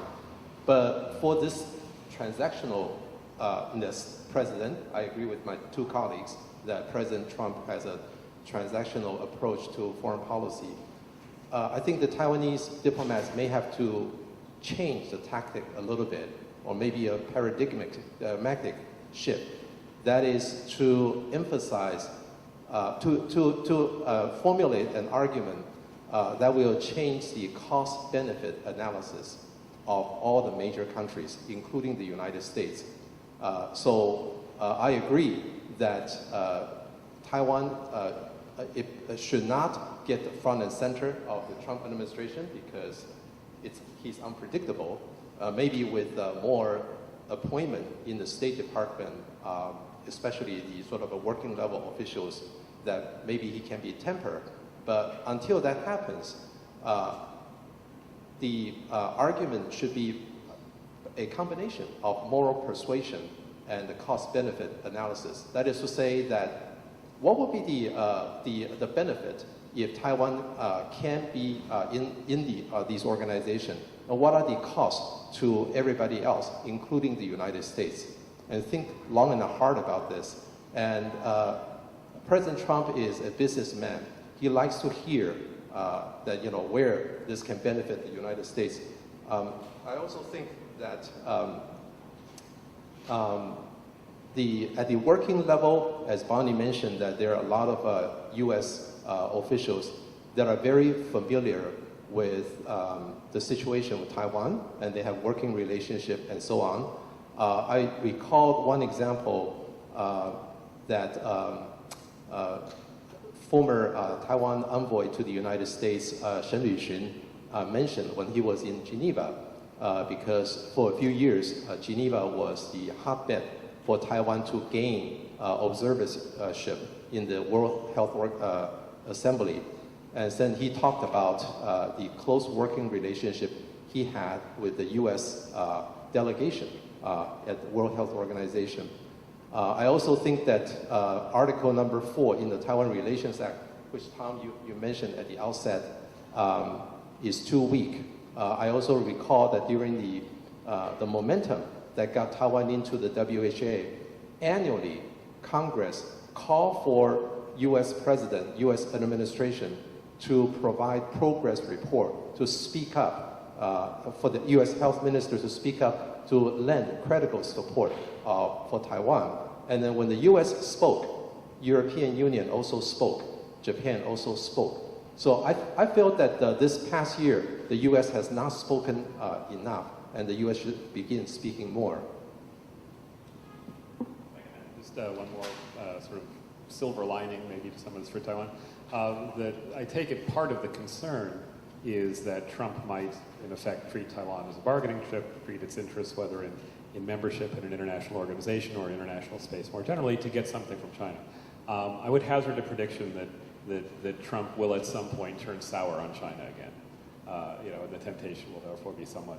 S5: but for this transactionalness president, I agree with my two colleagues that President Trump has a transactional approach to foreign policy. I think the Taiwanese diplomats may have to change the tactic a little bit, or maybe a paradigmatic shift. That is to emphasize, to formulate an argument that will change the cost-benefit analysis of all the major countries, including the United States. So I agree that Taiwan it should not get the front and center of the Trump administration because he's unpredictable. Maybe with more appointment in the State Department, especially the sort of a working level officials, that maybe he can be tempered. But until that happens, the argument should be a combination of moral persuasion and the cost-benefit analysis. That is to say that what would be the benefit if Taiwan can be in these organizations, and what are the costs to everybody else, including the United States? And think long and hard about this. And President Trump is a businessman. He likes to hear that where this can benefit the United States. I also think that at the working level, as Bonnie mentioned, that there are a lot of U.S. officials that are very familiar with the situation with Taiwan, and they have working relationship and so on. I recalled one example that former Taiwan envoy to the United States, Shen Luxun, mentioned when he was in Geneva, because for a few years, Geneva was the hotbed for Taiwan to gain observership in the World Health Assembly. And then he talked about the close working relationship he had with the U.S. delegation at the World Health Organization. I also think that Article number 4 in the Taiwan Relations Act, which Tom, you mentioned at the outset, is too weak. I also recall that during the momentum that got Taiwan into the WHA, annually Congress called for U.S. President, U.S. administration to provide progress report, to speak up, for the U.S. health minister to speak up, to lend critical support for Taiwan. And then when the U.S. spoke, European Union also spoke, Japan also spoke. So I felt that this past year, the U.S. has not spoken enough, and the U.S. should begin speaking more.
S6: Just one more sort of silver lining, maybe to some of this for Taiwan. That I take it part of the concern is that Trump might, in effect, treat Taiwan as a bargaining chip, treat its interests, whether in membership in an international organization or international space more generally, to get something from China. I would hazard a prediction that Trump will at some point turn sour on China again. And the temptation will therefore be somewhat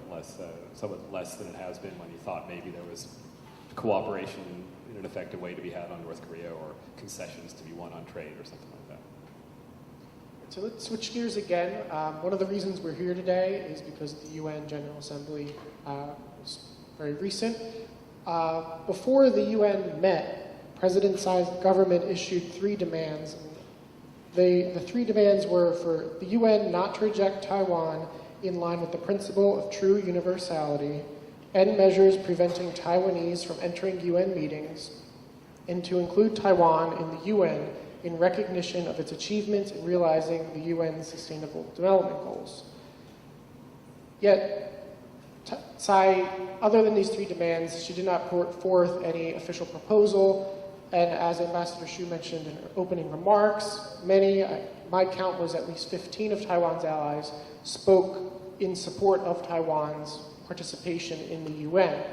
S6: less than it has been when he thought maybe there was cooperation in an effective way to be had on North Korea, or concessions to be won on trade or something like that.
S3: So let's switch gears again. One of the reasons we're here today is because the UN General Assembly was very recent. Before the UN met, President Tsai's government issued 3 demands. The 3 demands were for the UN not to reject Taiwan in line with the principle of true universality, end measures preventing Taiwanese from entering UN meetings, and to include Taiwan in the UN in recognition of its achievements in realizing the UN's Sustainable Development Goals. Yet, Tsai, other than these three demands, she did not put forth any official proposal, and as Ambassador Xu mentioned in her opening remarks, my count was at least 15 of Taiwan's allies spoke in support of Taiwan's participation in the UN.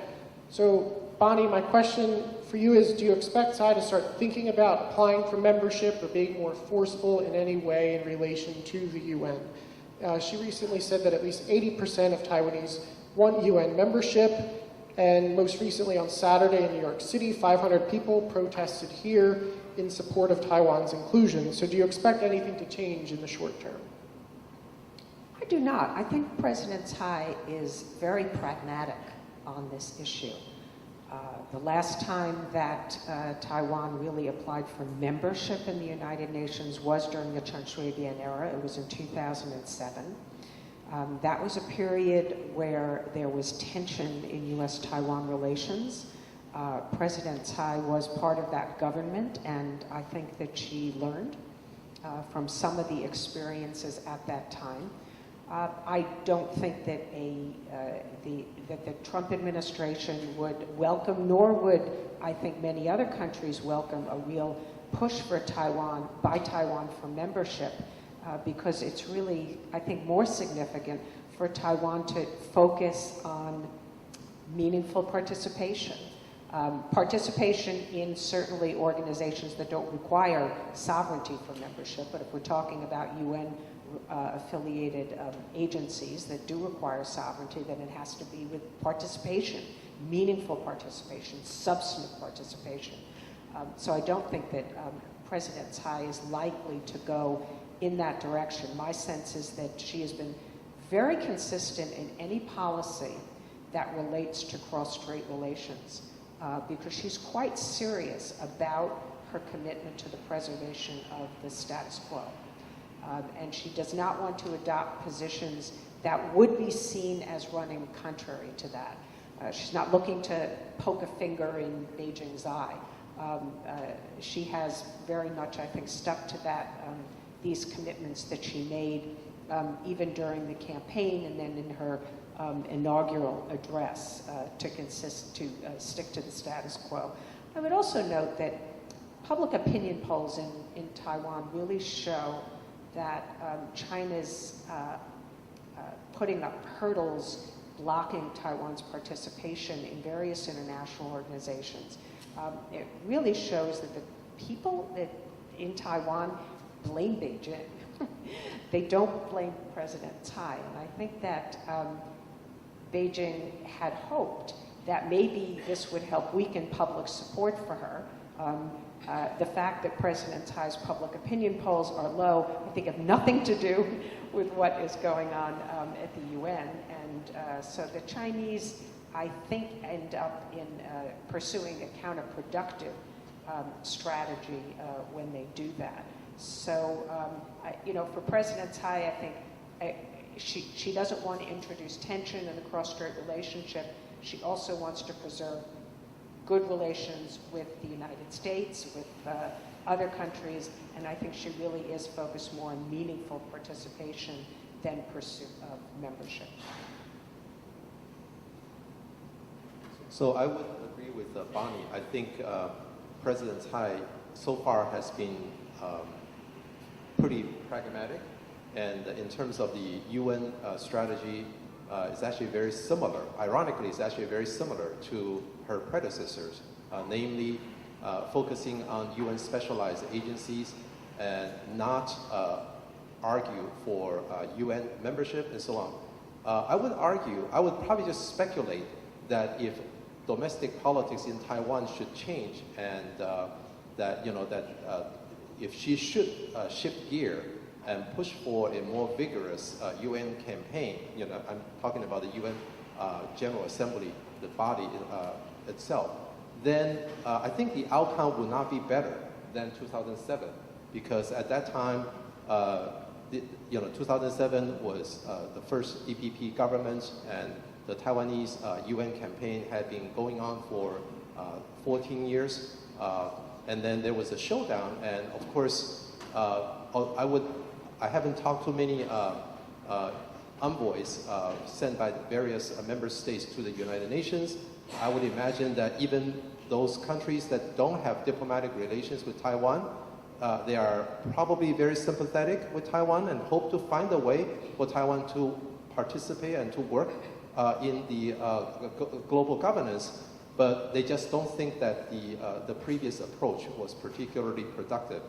S3: So, Bonnie, my question for you is, do you expect Tsai to start thinking about applying for membership or being more forceful in any way in relation to the UN? She recently said that at least 80% of Taiwanese want UN membership, and most recently on Saturday in New York City, 500 people protested here in support of Taiwan's inclusion. So do you expect anything to change in the short term?
S4: I do not. I think President Tsai is very pragmatic on this issue. The last time that Taiwan really applied for membership in the United Nations was during the Chen Shui-bian era. It was in 2007. That was a period where there was tension in U.S.-Taiwan relations. President Tsai was part of that government, and I think that she learned from some of the experiences at that time. I don't think that the Trump administration would welcome, nor would I think many other countries welcome, a real push for by Taiwan for membership, because it's really, I think, more significant for Taiwan to focus on meaningful participation. Participation in certainly organizations that don't require sovereignty for membership, but if we're talking about UN affiliated agencies that do require sovereignty, then it has to be with participation, meaningful participation, substantive participation. So I don't think that President Tsai is likely to go in that direction. My sense is that she has been very consistent in any policy that relates to cross-strait relations, because she's quite serious about her commitment to the preservation of the status quo. And she does not want to adopt positions that would be seen as running contrary to that. She's not looking to poke a finger in Beijing's eye. She has very much, I think, stuck to these commitments that she made even during the campaign and then in her inaugural address to stick to the status quo. I would also note that public opinion polls in Taiwan really show that China's putting up hurdles blocking Taiwan's participation in various international organizations. It really shows that the people in Taiwan blame Beijing. They don't blame President Tsai. And I think that Beijing had hoped that maybe this would help weaken public support for her. The fact that President Tsai's public opinion polls are low, I think, have nothing to do with what is going on at the UN. And so the Chinese, I think, end up in pursuing a counterproductive strategy when they do that. So, for President Tsai, I think she doesn't want to introduce tension in the cross-strait relationship. She also wants to preserve good relations with the United States, with other countries, and I think she really is focused more on meaningful participation than pursuit of membership.
S5: So I would agree with Bonnie. I think President Tsai so far has been pretty pragmatic, and in terms of the UN strategy, it's actually very similar. Ironically, it's actually very similar to her predecessors, namely focusing on UN specialized agencies and not argue for UN membership and so on. I would probably just speculate that if domestic politics in Taiwan should change and that if she should shift gear and push for a more vigorous UN campaign, I'm talking about the UN General Assembly, the body itself, then I think the outcome would not be better than 2007, because at that time, 2007 was the first EPP government, and the Taiwanese UN campaign had been going on for 14 years. and then there was a showdown. And of course, I haven't talked to many envoys sent by various member states to the United Nations. I would imagine that even those countries that don't have diplomatic relations with Taiwan, they are probably very sympathetic with Taiwan and hope to find a way for Taiwan to participate and to work in the global governance, but they just don't think that the previous approach was particularly productive.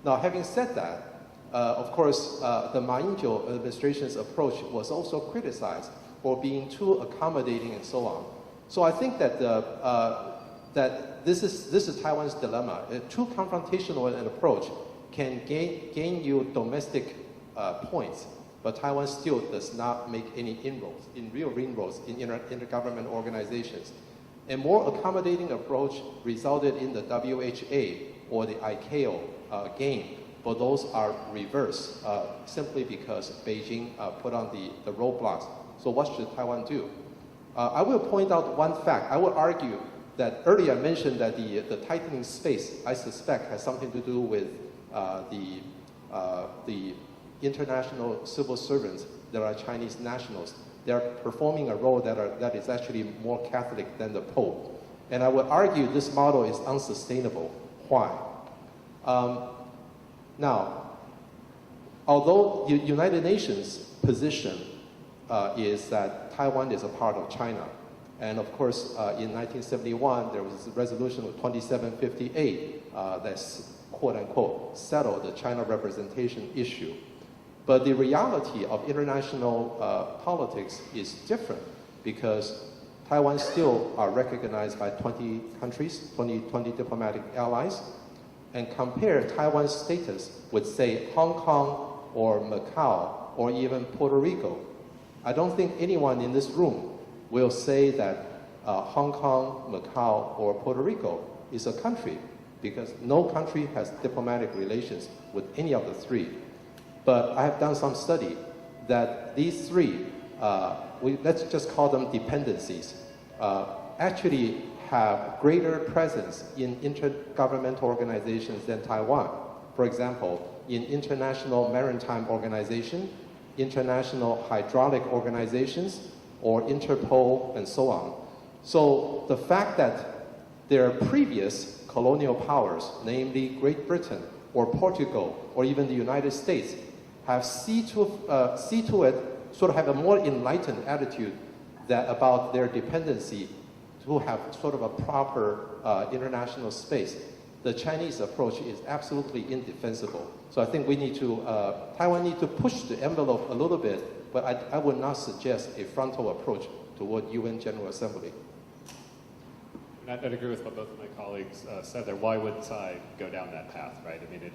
S5: Now, having said that, of course, the Ma Ying-jeou administration's approach was also criticized for being too accommodating and so on. So I think that that this is Taiwan's dilemma. Too confrontational an approach can gain you domestic points, but Taiwan still does not make any inroads, real inroads in intergovernmental organizations. A more accommodating approach resulted in the WHA or the ICAO game, but those are reversed simply because Beijing put on the roadblocks. So what should Taiwan do? I will point out one fact. I will argue that earlier I mentioned that the tightening space, I suspect, has something to do with the international civil servants that are Chinese nationals. They are performing a role that is actually more Catholic than the Pope. And I would argue this model is unsustainable. Why? Now, although the United Nations position is that Taiwan is a part of China, and of course, in 1971, there was a resolution of 2758 that's quote-unquote settled the China representation issue. But the reality of international politics is different because Taiwan still are recognized by 20 countries, 20 diplomatic allies, and compare Taiwan's status with, say, Hong Kong or Macau or even Puerto Rico. I don't think anyone in this room will say that Hong Kong, Macau, or Puerto Rico is a country because no country has diplomatic relations with any of the three. But I have done some study that these three, let's just call them dependencies, actually have greater presence in intergovernmental organizations than Taiwan. For example, in International Maritime Organization, International Hydraulic Organizations, or Interpol, and so on. So the fact that their previous colonial powers, namely Great Britain or Portugal or even the United States, have see to it, sort of have a more enlightened attitude about their dependency to have sort of a proper international space. The Chinese approach is absolutely indefensible. So I think we need to, Taiwan need to push the envelope a little bit, but I would not suggest a frontal approach toward UN General Assembly.
S6: I'd agree with what both of my colleagues said there. Why would Tsai go down that path, right? I mean,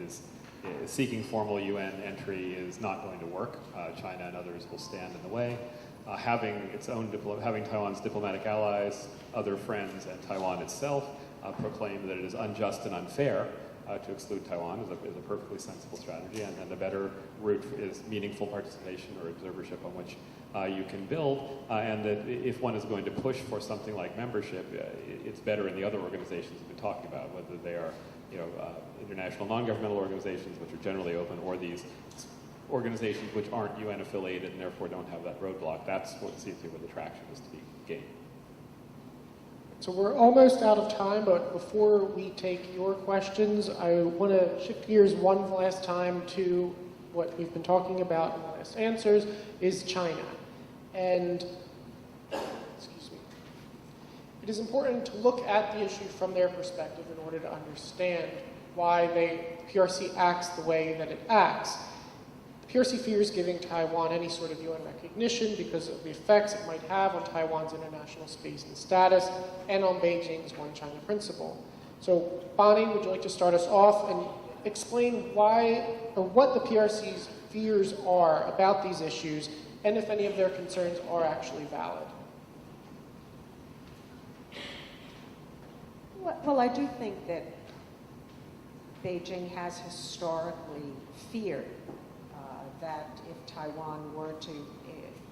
S6: seeking formal UN entry is not going to work. China and others will stand in the way. Having Taiwan's diplomatic allies, other friends, and Taiwan itself proclaim that it is unjust and unfair to exclude Taiwan is a perfectly sensible strategy, and then the better route is meaningful participation or observership on which you can build, and that if one is going to push for something like membership, it's better in the other organizations we've been talking about, whether they are international non-governmental organizations, which are generally open, or these organizations which aren't UN affiliated and therefore don't have that roadblock. That's what seems to be where the traction is to be gained.
S3: So we're almost out of time, but before we take your questions, I want to shift gears one last time to what we've been talking about in the last answers, is China. And, excuse me, it is important to look at the issue from their perspective in order to understand why PRC acts the way that it acts. The PRC fears giving Taiwan any sort of UN recognition because of the effects it might have on Taiwan's international space and status and on Beijing's One China principle. So, Bonnie, would you like to start us off and explain why or what the PRC's fears are about these issues and if any of their concerns are actually valid?
S4: Well, I do think that Beijing has historically feared that if Taiwan were to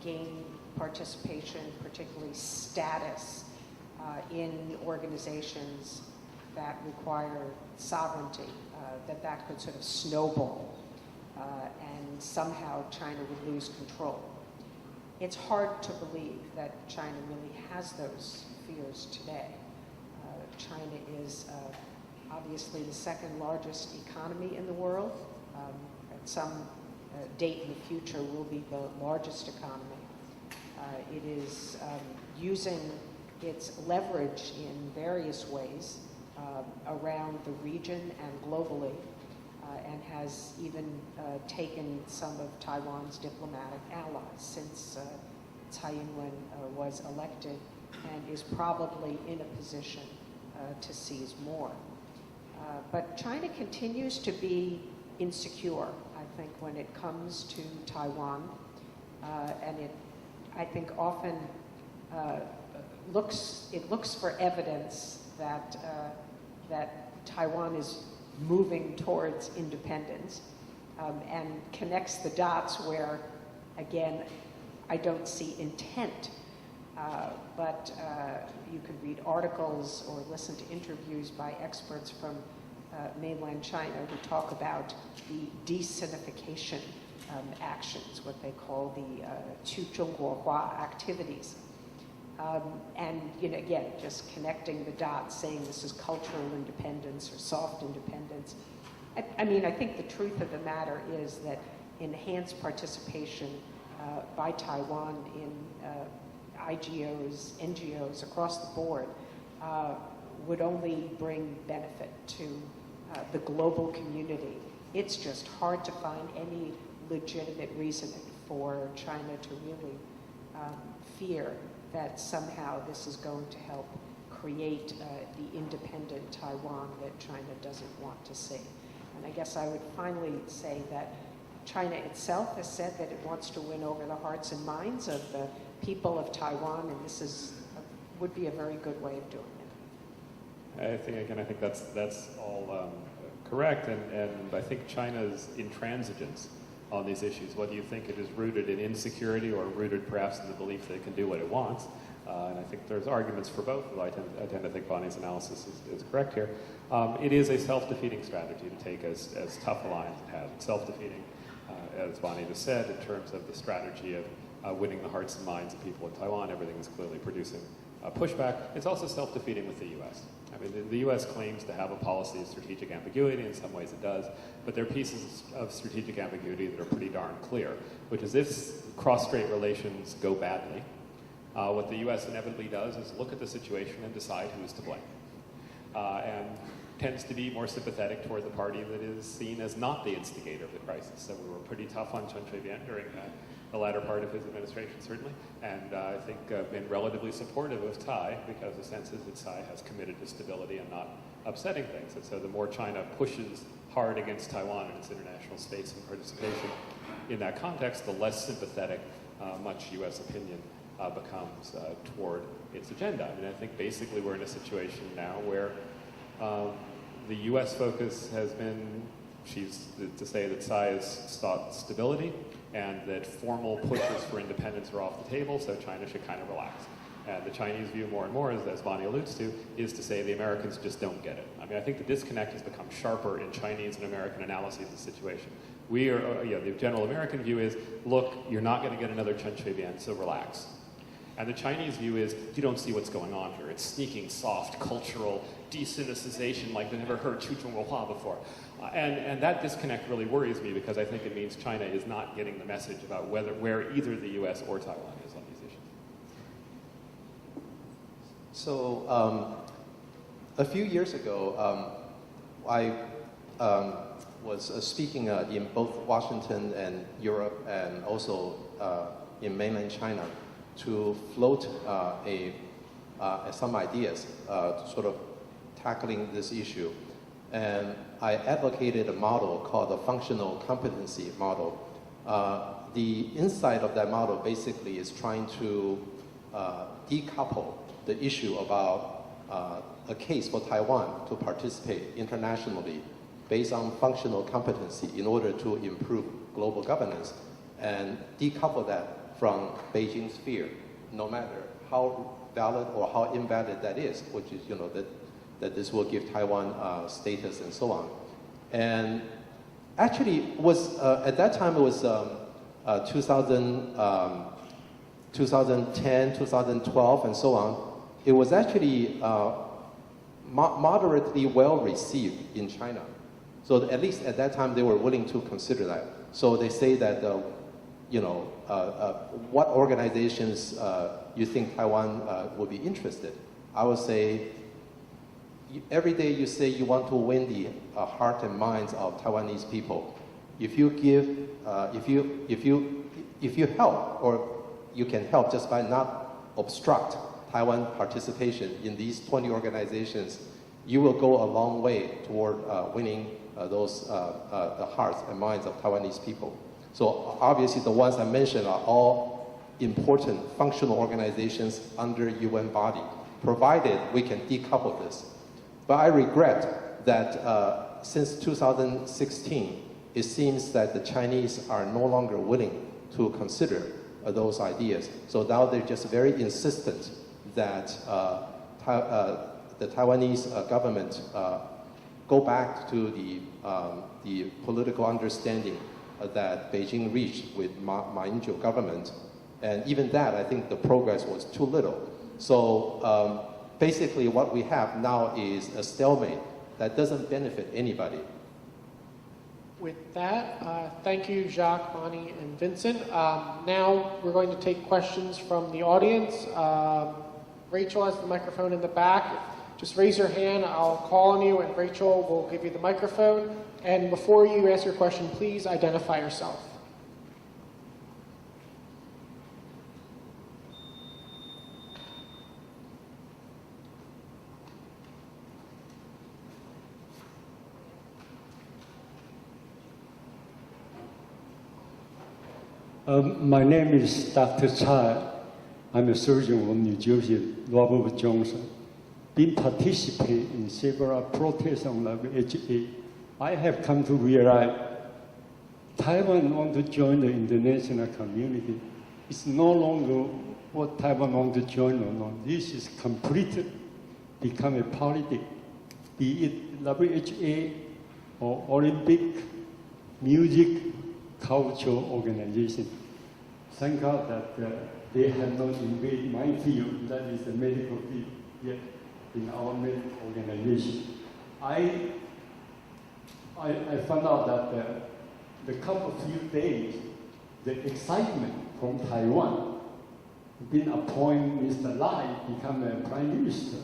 S4: gain participation, particularly status in organizations that require sovereignty, that could sort of snowball and somehow China would lose control. It's hard to believe that China really has those fears today. China is obviously the second largest economy in the world. At some date in the future will be the largest economy. It is using its leverage in various ways around the region and globally, and has even taken some of Taiwan's diplomatic allies since Tsai Ing-wen was elected, and is probably in a position to seize more. But China continues to be insecure, I think, when it comes to Taiwan, and it, I think, often looks for evidence that Taiwan is moving towards independence, and connects the dots where, again, I don't see intent. But you could read articles or listen to interviews by experts from mainland China who talk about the de-Sinification actions, what they call the 去中国化 activities. And again, just connecting the dots, saying this is cultural independence or soft independence. I mean, I think the truth of the matter is that enhanced participation by Taiwan in IGOs, NGOs across the board would only bring benefit to the global community. It's just hard to find any legitimate reason for China to really fear that somehow this is going to help create the independent Taiwan that China doesn't want to see. And I guess I would finally say that China itself has said that it wants to win over the hearts and minds of the people of Taiwan, and this would be a very good way of doing it.
S6: I think that's all correct, and I think China's intransigence on these issues, whether you think it is rooted in insecurity or rooted perhaps in the belief that it can do what it wants, and I think there's arguments for both, though I tend to think Bonnie's analysis is correct here. It is a self-defeating strategy to take as tough a line as it has. It's self-defeating, as Bonnie just said, in terms of the strategy of winning the hearts and minds of people in Taiwan. Everything is clearly producing pushback. It's also self-defeating with the U.S. I mean, the U.S. claims to have a policy of strategic ambiguity. In some ways it does, but there are pieces of strategic ambiguity that are pretty darn clear, which is if cross-strait relations go badly, what the U.S. inevitably does is look at the situation and decide who is to blame, and tends to be more sympathetic toward the party that is seen as not the instigator of the crisis. So we were pretty tough on Chen Shui-bian during the latter part of his administration, certainly, and I think been relatively supportive of Tsai, because the sense is that Tsai has committed to stability and not upsetting things. And so the more China pushes hard against Taiwan and its international space and participation in that context, the less sympathetic much U.S. opinion becomes toward its agenda. I mean, I think basically we're in a situation now where the U.S. focus has been, to say that Tsai has sought stability and that formal pushes for independence are off the table, so China should kind of relax. And the Chinese view more and more, as Bonnie alludes to, is to say the Americans just don't get it. I mean, I think the disconnect has become sharper in Chinese and American analyses of the situation. The general American view is, look, you're not going to get another Chen Shui-bian, so relax. And the Chinese view is, you don't see what's going on here. It's sneaking, soft, cultural de-Sinicization like they've never heard 去中国化 before. And that disconnect really worries me, because I think it means China is not getting the message about where either the U.S. or Taiwan is on these issues.
S5: So a few years ago, I was speaking in both Washington and Europe, and also in mainland China, to float some ideas sort of tackling this issue. And I advocated a model called the functional competency model. The inside of that model basically is trying to decouple the issue about a case for Taiwan to participate internationally based on functional competency in order to improve global governance, and decouple that from Beijing's fear, no matter how valid or how invalid that is, which is, that this will give Taiwan status and so on. And actually, was at that time it was 2010, 2012, and so on. It was actually moderately well received in China. So at least at that time, they were willing to consider that. So they say that, what organizations you think Taiwan would be interested? I would say, every day you say you want to win the heart and minds of Taiwanese people. If you give, if you help, or you can help just by not obstruct Taiwan participation in these 20 organizations, you will go a long way toward winning the hearts and minds of Taiwanese people. So obviously the ones I mentioned are all important functional organizations under UN body, provided we can decouple this. But I regret that since 2016, it seems that the Chinese are no longer willing to consider those ideas. So now they're just very insistent that the Taiwanese government go back to the political understanding that Beijing reached with Ma Ying-jeou government. And even that, I think the progress was too little. So basically what we have now is a stalemate that doesn't benefit anybody.
S3: With that, thank you, Jacques, Bonnie, and Vincent. Now we're going to take questions from the audience. Rachel has the microphone in the back. Just raise your hand, I'll call on you, and Rachel will give you the microphone. And before you ask your question, please identify yourself.
S7: My name is Dr. Tsai. I'm a surgeon from New Jersey, Robert Johnson. Been participating in several protests on WHA. I have come to realize Taiwan wants to join the international community. It's no longer what Taiwan wants to join or not. This is completely become a politics, be it WHA or Olympic, music, culture organization. Thank God that they have not invaded my field, that is the medical field, yet in our medical organization. I found out that the couple of few days, the excitement from Taiwan, being appointed Mr. Lai become a prime minister.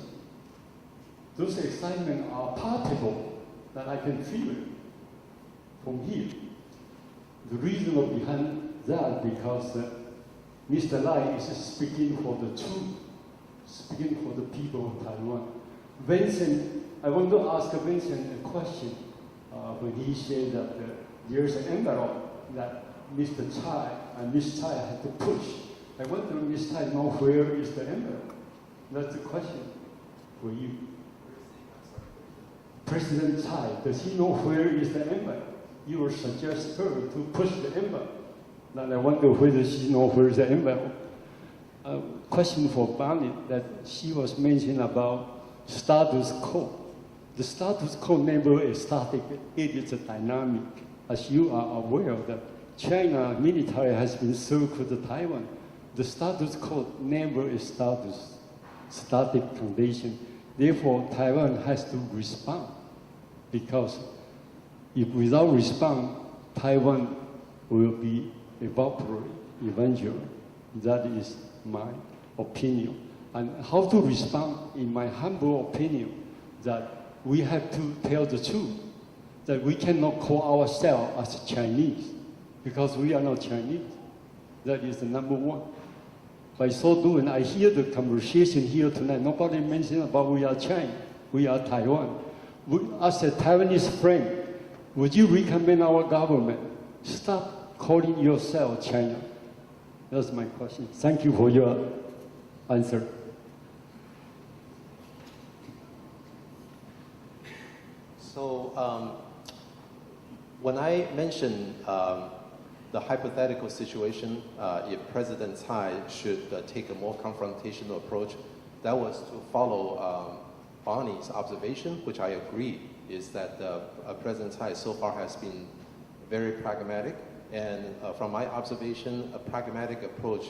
S7: Those excitement are palpable that I can feel it from here. The reason behind that because Mr. Lai is speaking for the truth, speaking for the people of Taiwan. Vincent, I want to ask Vincent a question when he said that there's an envelope that Mr. Tsai and Ms. Tsai had to push. I wonder if Ms. Tsai knows where is the envelope. That's the question for you. President Tsai, does he know where is the envelope? You will suggest her to push the envelope. And I wonder whether she knows where is the envelope. Question for Bonnie, that she was mentioning about status quo. The status quo never is static, it is a dynamic. As you are aware that China military has been circled Taiwan. The status quo never is static condition. Therefore, Taiwan has to respond because if without response, Taiwan will be evaporated eventually. That is my opinion. And how to respond, in my humble opinion, that we have to tell the truth, that we cannot call ourselves as Chinese, because we are not Chinese. That is the number one. By so doing, I hear the conversation here tonight. Nobody mentioned about we are China, we are Taiwan. As a Taiwanese friend, would you recommend our government stop calling yourself China? That's my question. Thank you for your answer.
S5: So when I mentioned the hypothetical situation, if President Tsai should take a more confrontational approach, that was to follow Bonnie's observation, which I agree, is that President Tsai so far has been very pragmatic. And from my observation, a pragmatic approach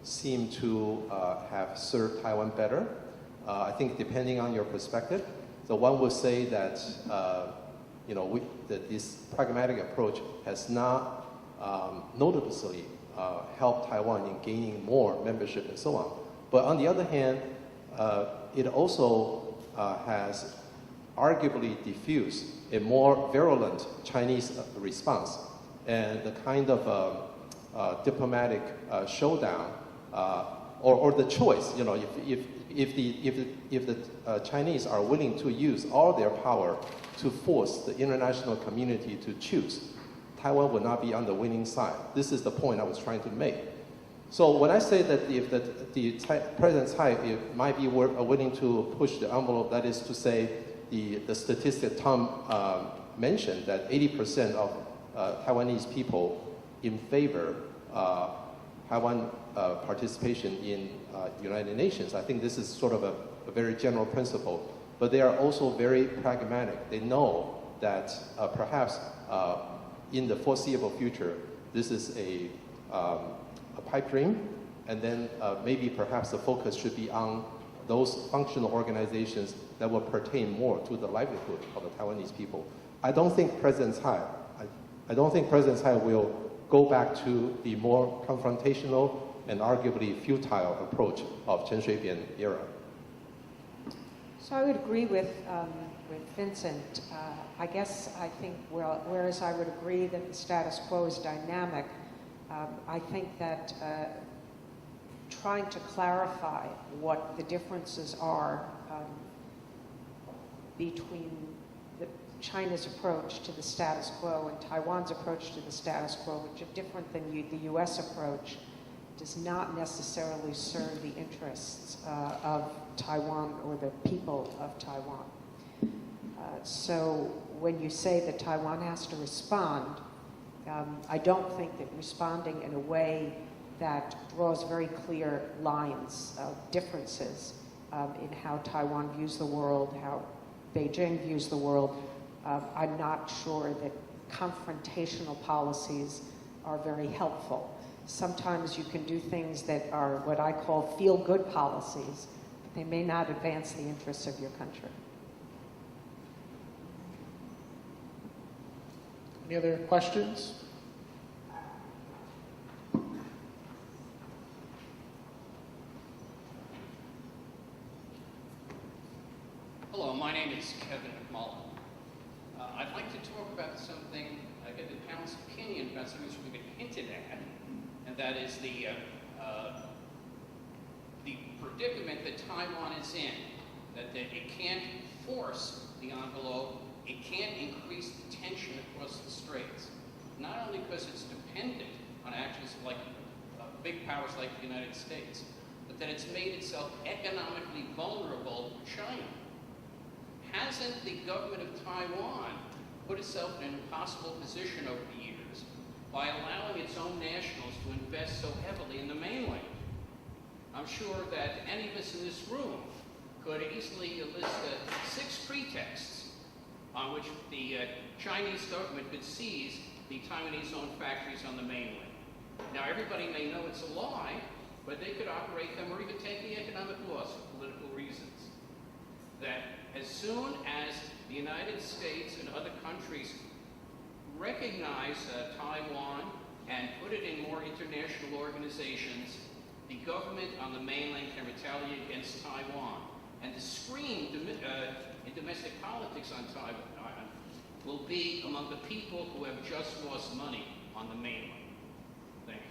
S5: seemed to have served Taiwan better. I think depending on your perspective, so one would say that that this pragmatic approach has not noticeably helped Taiwan in gaining more membership and so on. But on the other hand, it also has arguably diffused a more virulent Chinese response, and the kind of diplomatic showdown or the choice. If the Chinese are willing to use all their power to force the international community to choose, Taiwan will not be on the winning side. This is the point I was trying to make. So when I say that if President Tsai might be willing to push the envelope, that is to say, the statistic Tom mentioned, that 80% of Taiwanese people in favor Taiwan participation in United Nations. I think this is sort of a very general principle, but they are also very pragmatic. They know that perhaps in the foreseeable future, this is a pipe dream, and then maybe perhaps the focus should be on those functional organizations that will pertain more to the livelihood of the Taiwanese people. I don't think President Tsai will go back to the more confrontational and arguably futile approach of Chen Shui-bian era.
S4: So I would agree with Vincent. I think whereas I would agree that the status quo is dynamic, I think that trying to clarify what the differences are between China's approach to the status quo and Taiwan's approach to the status quo, which are different than the U.S. approach, does not necessarily serve the interests of Taiwan or the people of Taiwan. So when you say that Taiwan has to respond, I don't think that responding in a way that draws very clear lines of differences in how Taiwan views the world, how Beijing views the world, I'm not sure that confrontational policies are very helpful. Sometimes you can do things that are what I call feel-good policies, but they may not advance the interests of your country.
S3: Any other questions?
S8: Hello, my name is Kevin McMullen. I'd like to talk about something, get the panel's opinion about something that's been hinted at, and that is the predicament that Taiwan is in, that it can't force the envelope, it can't increase the tension across the straits, not only because it's dependent on actions like big powers like the United States, but that it's made itself economically vulnerable to China. Hasn't the government of Taiwan put itself in an impossible position over the years by allowing its own nationals to invest so heavily in the mainland? I'm sure that any of us in this room could easily list 6 pretexts on which the Chinese government could seize the Taiwanese-owned factories on the mainland. Now, everybody may know it's a lie, but they could operate them or even take the economic loss for political reasons. That as soon as the United States and other countries recognize Taiwan and put it in more international organizations, the government on the mainland can retaliate against Taiwan. And the scream in domestic politics on Taiwan will be among the people who have just lost money on the mainland. Thank you.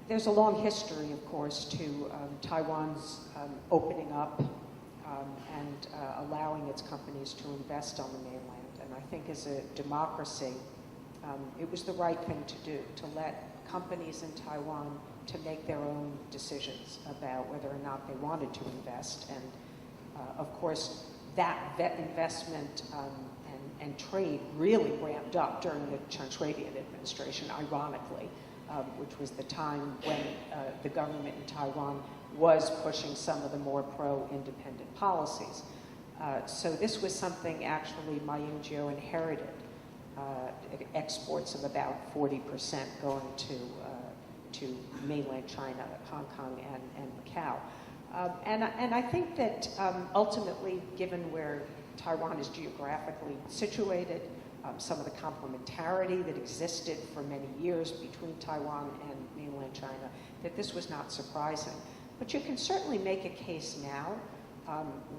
S4: There's a long history, of course, to Taiwan's opening up and allowing its companies to invest on the mainland. And I think as a democracy, it was the right thing to do, to let companies in Taiwan to make their own decisions about whether or not they wanted to invest. And of course, that investment and trade really ramped up during the Chen Shui-bian administration, ironically, which was the time when the government in Taiwan was pushing some of the more pro-independent policies. So this was something actually Ma Ying-jeou inherited, exports of about 40% going to mainland China, Hong Kong, and Macau. And I think that ultimately, given where Taiwan is geographically situated, some of the complementarity that existed for many years between Taiwan and mainland China, that this was not surprising. But you can certainly make a case now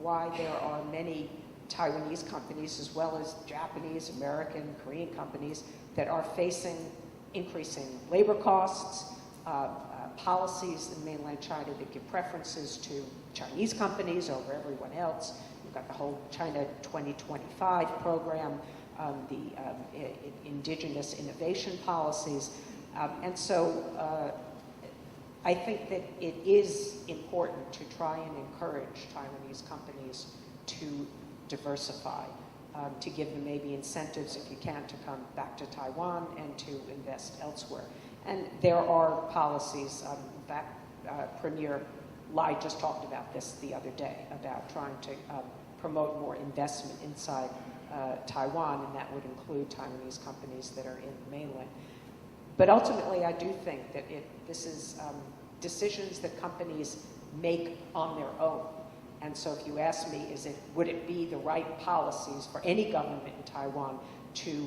S4: why there are many Taiwanese companies, as well as Japanese, American, Korean companies, that are facing increasing labor costs, policies in mainland China that give preferences to Chinese companies over everyone else. You've got the whole China 2025 program, the indigenous innovation policies. And so I think that it is important to try and encourage Taiwanese companies to diversify, to give them maybe incentives, if you can, to come back to Taiwan and to invest elsewhere. And there are policies, in fact, Premier Lai just talked about this the other day, about trying to promote more investment inside Taiwan, and that would include Taiwanese companies that are in the mainland. But ultimately, I do think that this is decisions that companies make on their own. And so if you ask me, would it be the right policies for any government in Taiwan to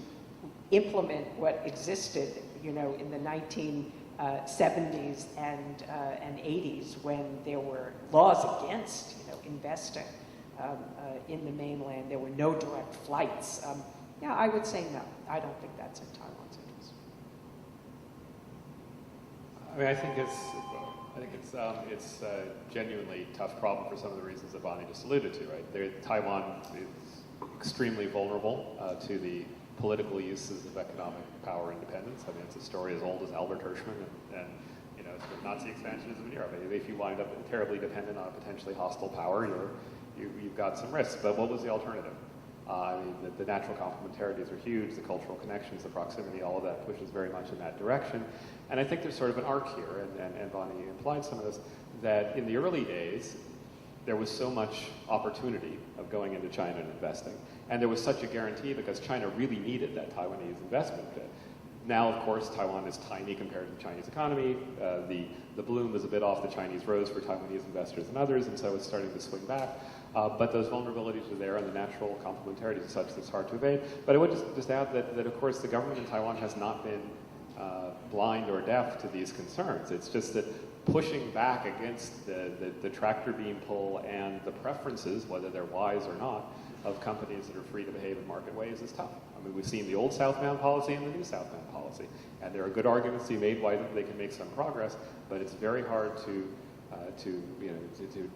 S4: implement what existed, in the 1970s and 80s, when there were laws against, investing in the mainland? There were no direct flights. Yeah, I would say no. I don't think that's in Taiwan's interest.
S6: I mean, I think it's a genuinely tough problem for some of the reasons that Bonnie just alluded to, right? Taiwan is extremely vulnerable to the political uses of economic power independence. I mean, it's a story as old as Albert Hirschman and sort of Nazi expansionism in Europe. If you wind up terribly dependent on a potentially hostile power, you've got some risks. But what was the alternative? I mean, the natural complementarities are huge, the cultural connections, the proximity, all of that pushes very much in that direction. And I think there's sort of an arc here, and Bonnie implied some of this, that in the early days, there was so much opportunity of going into China and investing. And there was such a guarantee because China really needed that Taiwanese investment. Now, of course, Taiwan is tiny compared to the Chinese economy. The bloom is a bit off the Chinese rose for Taiwanese investors and others, and so it's starting to swing back. But those vulnerabilities are there, and the natural complementarities are such that it's hard to evade. But I would just add that, of course, the government in Taiwan has not been blind or deaf to these concerns. It's just that pushing back against the tractor beam pull and the preferences, whether they're wise or not, of companies that are free to behave in market ways is tough. I mean, we've seen the old southbound policy and the new southbound policy, and there are good arguments to be made why they can make some progress, but it's very hard to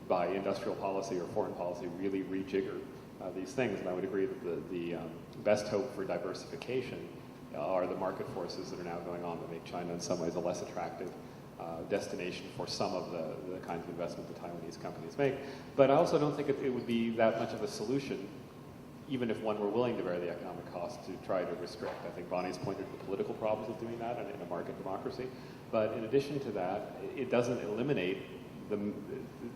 S6: by industrial policy or foreign policy really rejigger these things. And I would agree that the best hope for diversification are the market forces that are now going on that make China in some ways a less attractive destination for some of the kinds of investment that Taiwanese companies make. But I also don't think it would be that much of a solution, even if one were willing to bear the economic cost, to try to restrict. I think Bonnie's pointed to the political problems of doing that in a market democracy. But in addition to that, it doesn't eliminate the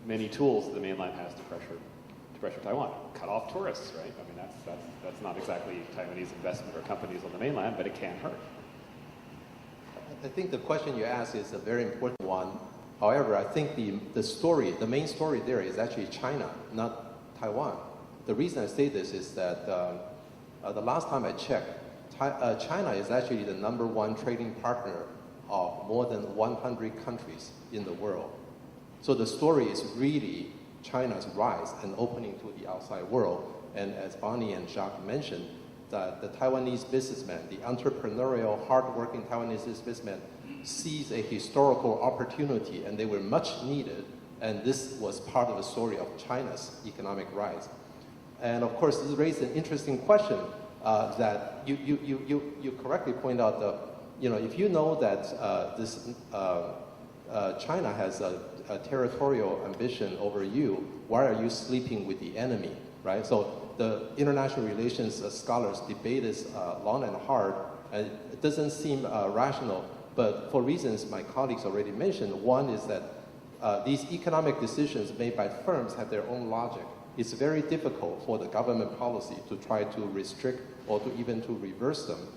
S6: many tools that the mainland has to pressure Taiwan. Cut off tourists, right? I mean, that's not exactly Taiwanese investment or companies on the mainland, but it can hurt.
S5: I think the question you asked is a very important one. However, I think the main story there is actually China, not Taiwan. The reason I say this is that the last time I checked, China is actually the #1 trading partner of more than 100 countries in the world. So the story is really China's rise and opening to the outside world. And as Bonnie and Jacques mentioned, the Taiwanese businessman, the entrepreneurial, hardworking Taiwanese businessman sees a historical opportunity, and they were much needed. And this was part of the story of China's economic rise. And of course, this raised an interesting question that you correctly point out. If you know that China has a territorial ambition over you, why are you sleeping with the enemy, right? So the international relations scholars debate this long and hard, and it doesn't seem rational. But for reasons my colleagues already mentioned, one is that these economic decisions made by firms have their own logic. It's very difficult for the government policy to try to restrict or to even to reverse them.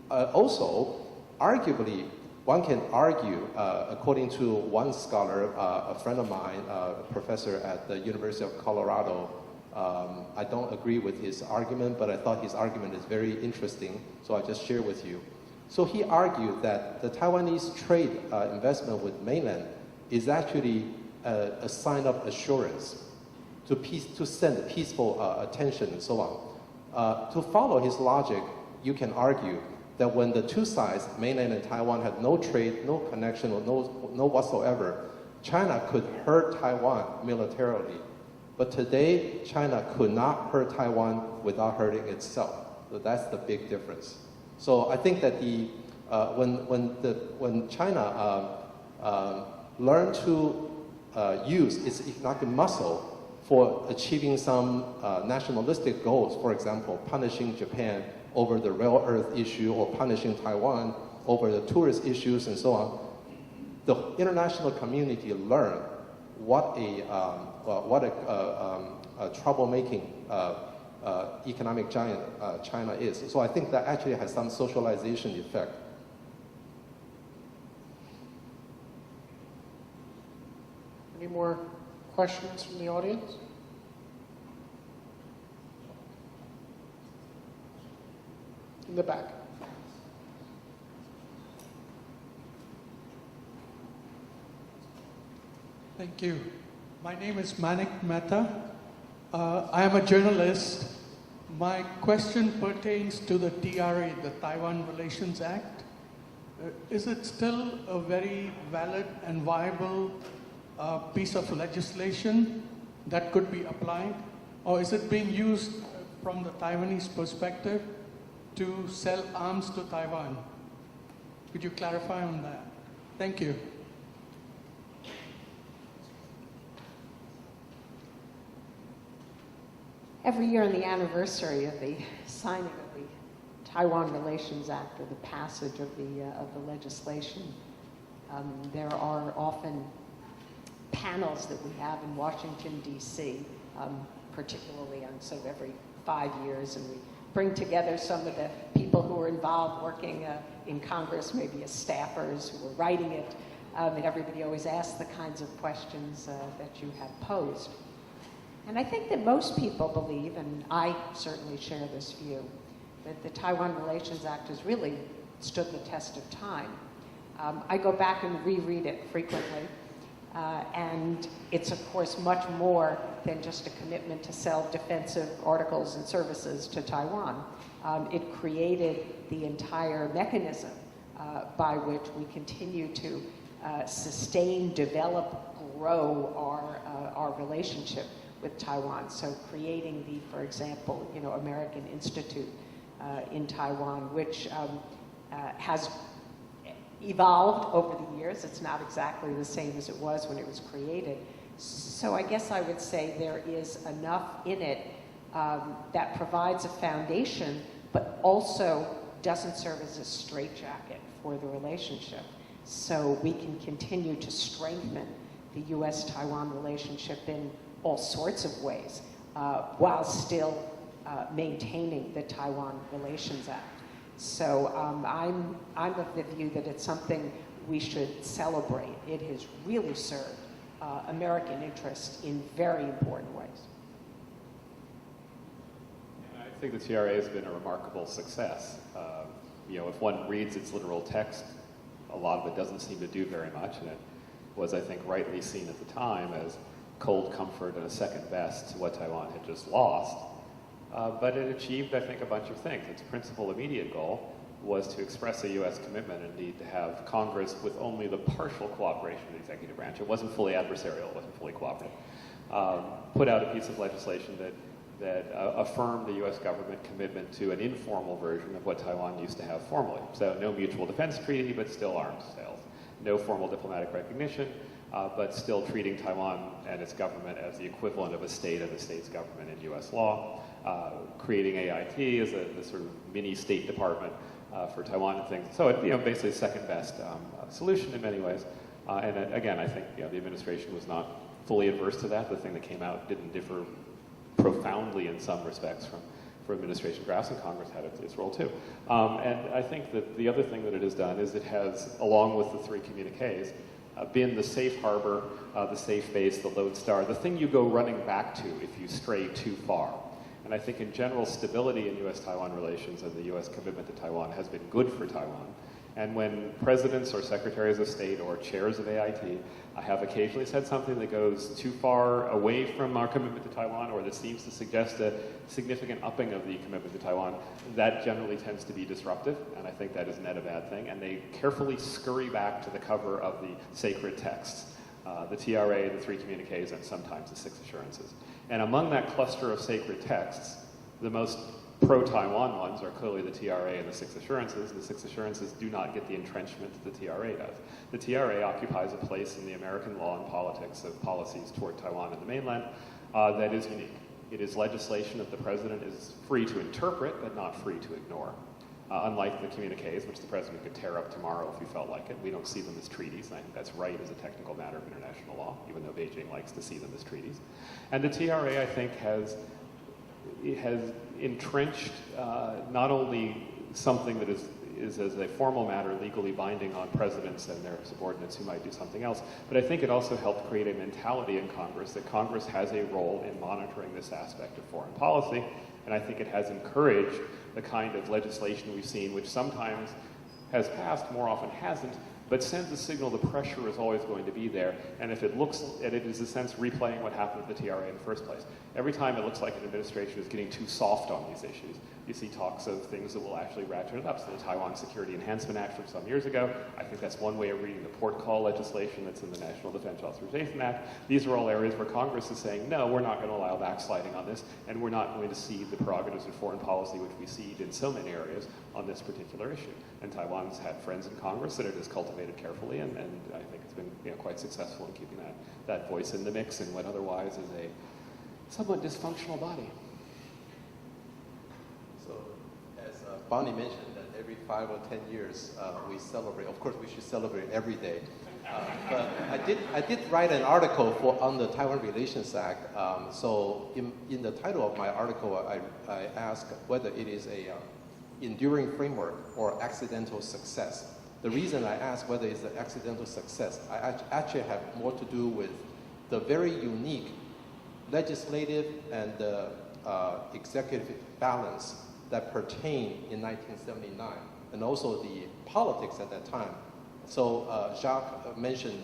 S5: Also, arguably, one can argue, according to one scholar, a friend of mine, a professor at the University of Colorado, I don't agree with his argument, but I thought his argument is very interesting, so I just share with you. So he argued that the Taiwanese trade investment with mainland is actually a sign of assurance to send peaceful attention and so on. To follow his logic, you can argue that when the two sides, mainland and Taiwan, had no trade, no connection, or no whatsoever, China could hurt Taiwan militarily. But today, China could not hurt Taiwan without hurting itself. So that's the big difference. So I think that when China learned to use its economic muscle for achieving some nationalistic goals, for example, punishing Japan over the rare earth issue or punishing Taiwan over the tourist issues and so on, the international community learned what a troublemaking economic giant China is. So I think that actually has some socialization effect.
S3: Any more questions from the audience? In the back.
S9: Thank you. My name is Manik Mehta. I am a journalist. My question pertains to the TRA, the Taiwan Relations Act. Is it still a very valid and viable piece of legislation that could be applied? Or is it being used from the Taiwanese perspective to sell arms to Taiwan? Could you clarify on that? Thank you.
S4: Every year on the anniversary of the signing of the Taiwan Relations Act, or the passage of the legislation, there are often panels that we have in Washington, D.C., particularly on sort of every 5 years, and we bring together some of the people who are involved working in Congress, maybe as staffers who are writing it, and everybody always asks the kinds of questions that you have posed. And I think that most people believe, and I certainly share this view, that the Taiwan Relations Act has really stood the test of time. I go back and reread it frequently, and it's of course much more than just a commitment to sell defensive articles and services to Taiwan. It created the entire mechanism by which we continue to sustain, develop, grow our relationship with Taiwan. So creating the, for example, American Institute in Taiwan, which has evolved over the years. It's not exactly the same as it was when it was created. So I guess I would say there is enough in it that provides a foundation, but also doesn't serve as a straitjacket for the relationship. So we can continue to strengthen the U.S.-Taiwan relationship in all sorts of ways, while still maintaining the Taiwan Relations Act. So I'm of the view that it's something we should celebrate. It has really served American interests in very important ways.
S6: I think the TRA has been a remarkable success. If one reads its literal text, a lot of it doesn't seem to do very much, and it was, I think, rightly seen at the time as cold comfort and a second best to what Taiwan had just lost. But it achieved, I think, a bunch of things. Its principal immediate goal was to express a U.S. commitment and need to have Congress, with only the partial cooperation of the executive branch, it wasn't fully adversarial, it wasn't fully cooperative, put out a piece of legislation that affirmed the U.S. government commitment to an informal version of what Taiwan used to have formally. So no mutual defense treaty, but still arms sales. No formal diplomatic recognition, but still treating Taiwan and its government as the equivalent of a state and the state's government in US law, creating AIT as a sort of mini State Department for Taiwan and things. So it, basically second best solution in many ways. And again, I think the administration was not fully adverse to that. The thing that came out didn't differ profoundly in some respects from Administration Grass, and Congress had its role too. And I think that the other thing that it has done is it has, along with the 3 communiques, been the safe harbor, the safe base, the lodestar, the thing you go running back to if you stray too far. And I think in general, stability in US-Taiwan relations and the US commitment to Taiwan has been good for Taiwan. And when presidents or secretaries of state or chairs of AIT have occasionally said something that goes too far away from our commitment to Taiwan, or that seems to suggest a significant upping of the commitment to Taiwan, that generally tends to be disruptive, and I think that is net a bad thing. And they carefully scurry back to the cover of the sacred texts, the TRA, the 3 communiques, and sometimes the 6 assurances. And among that cluster of sacred texts, the most pro-Taiwan ones are clearly the TRA and the 6 assurances. The 6 assurances do not get the entrenchment that the TRA does. The TRA occupies a place in the American law and politics of policies toward Taiwan and the mainland that is unique. It is legislation that the president is free to interpret, but not free to ignore. Unlike the communiques, which the president could tear up tomorrow if he felt like it. We don't see them as treaties, and I think that's right as a technical matter of international law, even though Beijing likes to see them as treaties. And the TRA, I think, has entrenched not only something that is as a formal matter legally binding on presidents and their subordinates who might do something else, but I think it also helped create a mentality in Congress that Congress has a role in monitoring this aspect of foreign policy, and I think it has encouraged the kind of legislation we've seen, which sometimes has passed, more often hasn't, but sends a signal the pressure is always going to be there, and if it looks, and it is in a sense replaying what happened with the TRA in the first place. Every time it looks like an administration is getting too soft on these issues, you see talks of things that will actually ratchet it up. So the Taiwan Security Enhancement Act from some years ago, I think that's one way of reading the port call legislation that's in the National Defense Authorization Act. These are all areas where Congress is saying, no, we're not going to allow backsliding on this, and we're not going to cede the prerogatives of foreign policy, which we cede in so many areas on this particular issue. And Taiwan's had friends in Congress that it has cultivated carefully, and I think it's been quite successful in keeping that voice in the mix in what otherwise is a somewhat dysfunctional body.
S5: So, as Bonnie mentioned, that every 5 or 10 years we celebrate. Of course, we should celebrate every day. But I did write an article on the Taiwan Relations Act. So, in the title of my article, I asked whether it is a enduring framework or accidental success. The reason I ask whether it's an accidental success, I actually have more to do with the very unique legislative and executive balance that pertained in 1979, and also the politics at that time. So Jacques mentioned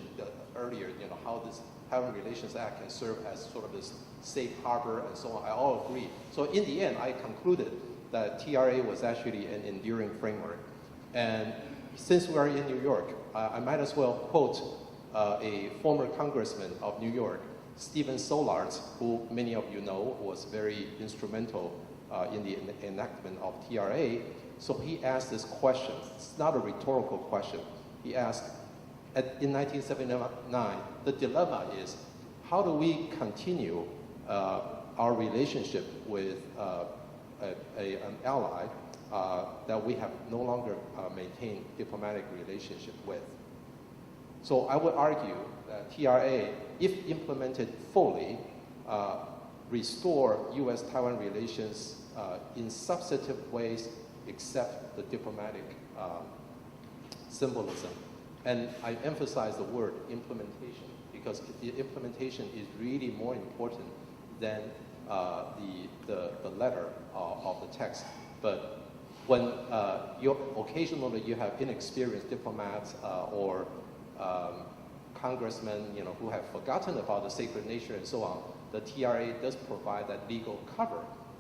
S5: earlier, how this Taiwan Relations Act can serve as sort of this safe harbor and so on. I all agree. So in the end, I concluded that TRA was actually an enduring framework. And since we are in New York, I might as well quote a former congressman of New York, Stephen Solarz, who many of you know was very instrumental in the enactment of TRA. So he asked this question. It's not a rhetorical question. He asked, in 1979, the dilemma is, how do we continue our relationship with an ally that we have no longer maintained diplomatic relationship with? So I would argue that TRA, if implemented fully, restore U.S.-Taiwan relations in substantive ways except the diplomatic symbolism. And I emphasize the word implementation because the implementation is really more important than the letter of the text. But when occasionally you have inexperienced diplomats or congressmen, who have forgotten about the sacred nature and so on, the TRA does provide that legal cover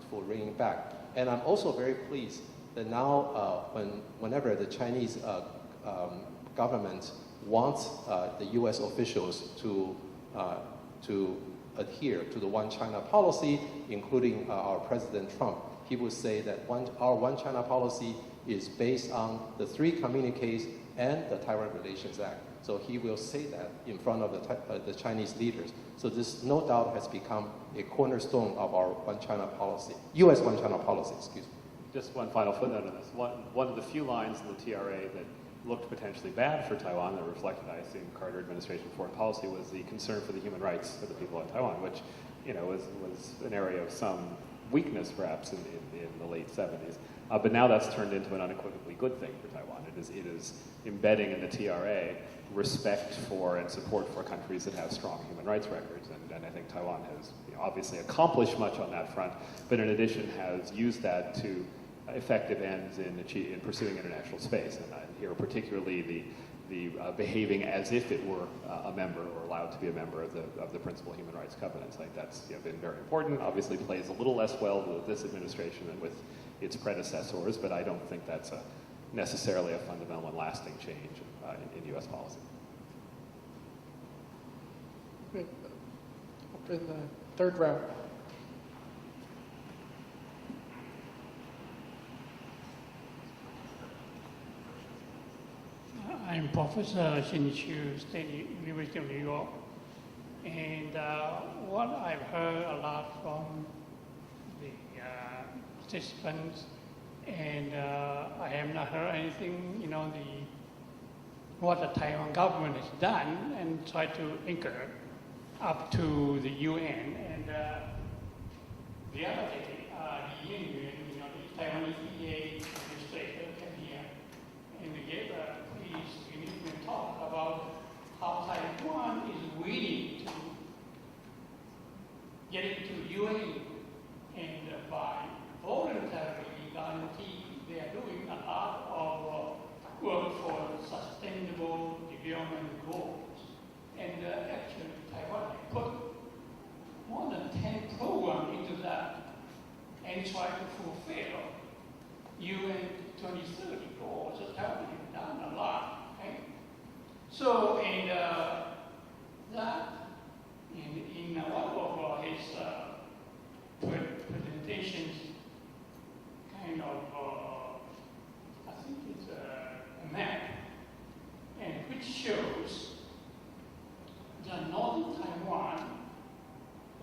S5: for bringing back. And I'm also very pleased that now, whenever the Chinese government wants the U.S. officials to adhere to the One China policy, including our President Trump, he would say that our One China policy is based on the 3 communiques and the Taiwan Relations Act. So he will say that in front of the Chinese leaders. So this no doubt has become a cornerstone of our One China policy, U.S. One China policy, excuse me.
S6: Just one final footnote on this. One of the few lines in the TRA that looked potentially bad for Taiwan, that reflected, I assume, Carter administration foreign policy, was the concern for the human rights of the people in Taiwan, which, was an area of some weakness, perhaps, in the late 70s. But now that's turned into an unequivocally good thing for Taiwan. It is embedding in the TRA respect for and support for countries that have strong human rights records, and I think Taiwan has obviously accomplished much on that front, but in addition has used that to effective ends in pursuing international space, and here particularly the behaving as if it were a member or allowed to be a member of the principal human rights covenants. I think that's been very important. Obviously plays a little less well with this administration than with its predecessors, but I don't think that's necessarily a fundamental and lasting change in U.S. policy.
S3: Up in the third row.
S10: I'm Professor Xin Chu, State University of New York. And what I've heard a lot from the participants, and I have not heard anything, what the Taiwan government has done and tried to anchor up to the UN. And the other day, the Ing-wen, the Taiwanese EA administrator came here and gave a pretty significant talk about how Taiwan is willing to get into UN and by voluntarily guarantee they are doing a lot of work for sustainable development goals. And actually, Taiwan put more than 10 programs into that and try to fulfill UN 2030 goals. So Taiwan has done a lot. Okay? So, and that, in one of his presentations, kind of, I think it's a map, and which shows the northern Taiwan,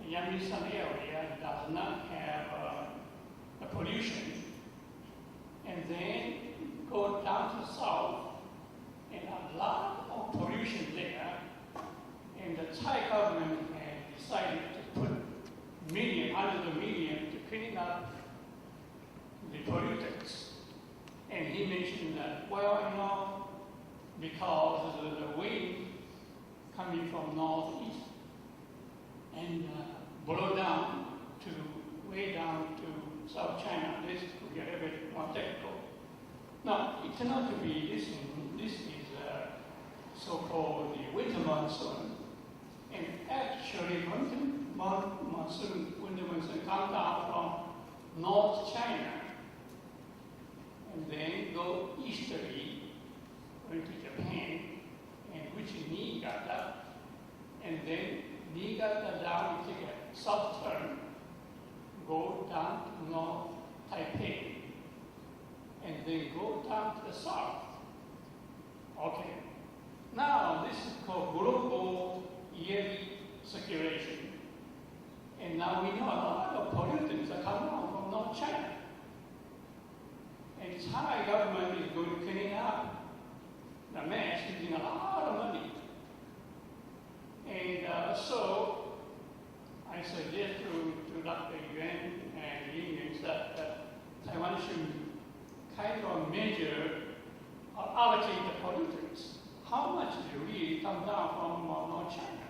S10: the Yangtze area, does not have a pollution, and then go down to the south, and a lot of pollution there, and the Thai government had decided to put hundreds of millions to clean up the pollutants. And he mentioned that, well, because of the wind coming from northeast and blow down to way down to South China. This could get a bit more technical. Now, it turned out to be this is so-called the winter monsoon. And actually, winter monsoon comes down from North China and then go easterly into Japan, and which is Niigata, and then Niigata down, you take a south turn, go down to North Taipei, and then go down to the south. Okay. Now, this is called global yearly circulation. And now we know a lot of pollutants are coming out from North China. And Thai government is going to clean up the mess using a lot of money. And so I suggest to Dr. Yuan and Ing-wen that Taiwan should kind of measure or allocate the pollutants. How much do we come down from North China?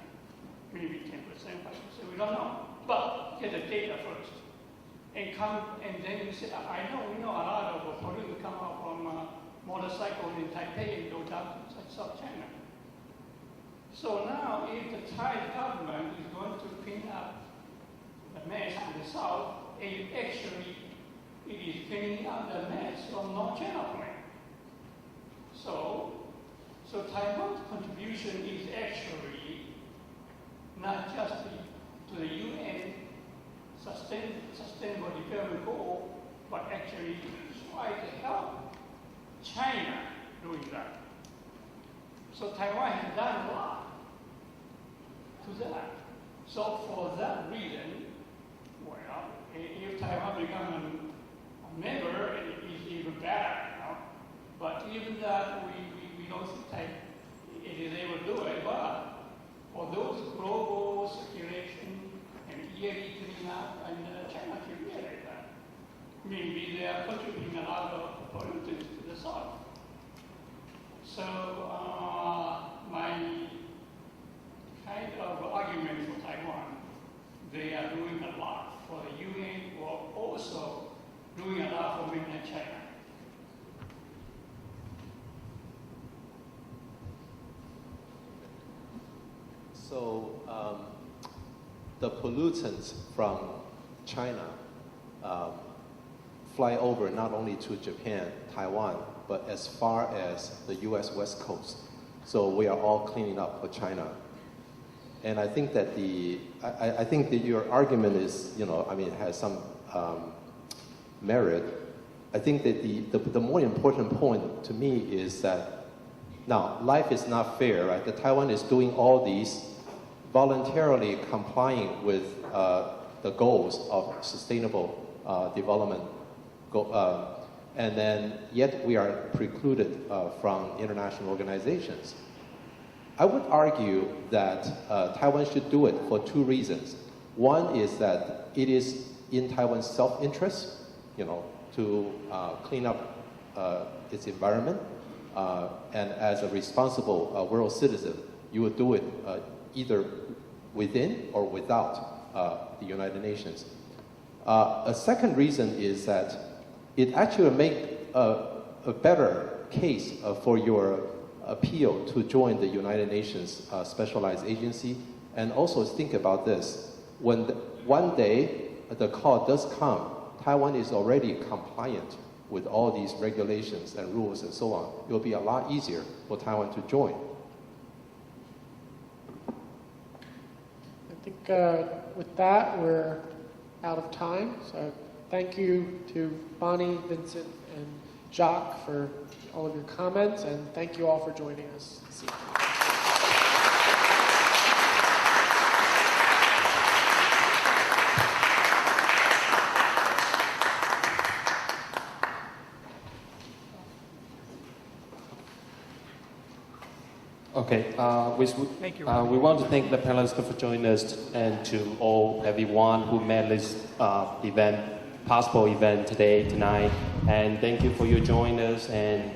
S10: Maybe 10%, 5%, we don't know. But get the data first. And then you say, we know a lot of pollutants come out from motorcycles in Taipei and go down to South China. So now, if the Thai government is going to clean up the mess in the south, it is cleaning up the mess from North China plan. So Taiwan's contribution is actually not just to the UN Sustainable Development Goal, but actually try to help China doing that. So Taiwan has done a lot to that. So for that reason, well, if Taiwan becomes a member, it is even better, you know. But even that, we don't think it is able to do it. But for those global circulation and yearly cleanup, and China can realize that. Maybe they are contributing a lot of pollutants to the soil. So my kind of argument for Taiwan, they are doing a lot for the UN, or also doing a lot for mainland China.
S5: So the pollutants from China fly over not only to Japan, Taiwan, but as far as the US West Coast. So we are all cleaning up for China. And I think that I think that your argument is, has some merit. I think that the more important point to me is that now life is not fair, right? That Taiwan is doing all these voluntarily complying with the goals of sustainable development, and then yet we are precluded from international organizations. I would argue that Taiwan should do it for two reasons. One is that it is in Taiwan's self-interest, to clean up its environment, and as a responsible world citizen, you would do it either within or without the United Nations. A second reason is that it actually makes a better case for your appeal to join the United Nations specialized agency. And also think about this, when one day the call does come, Taiwan is already compliant with all these regulations and rules and so on. It will be a lot easier for Taiwan to join.
S3: I think with that, we're out of time. So thank you to Bonnie, Vincent, and Jacques for all of your comments, and thank you all for joining us this evening.
S2: Okay, we want to thank the panelists for joining us, and to everyone who made this possible event tonight, and thank you for your joining us, and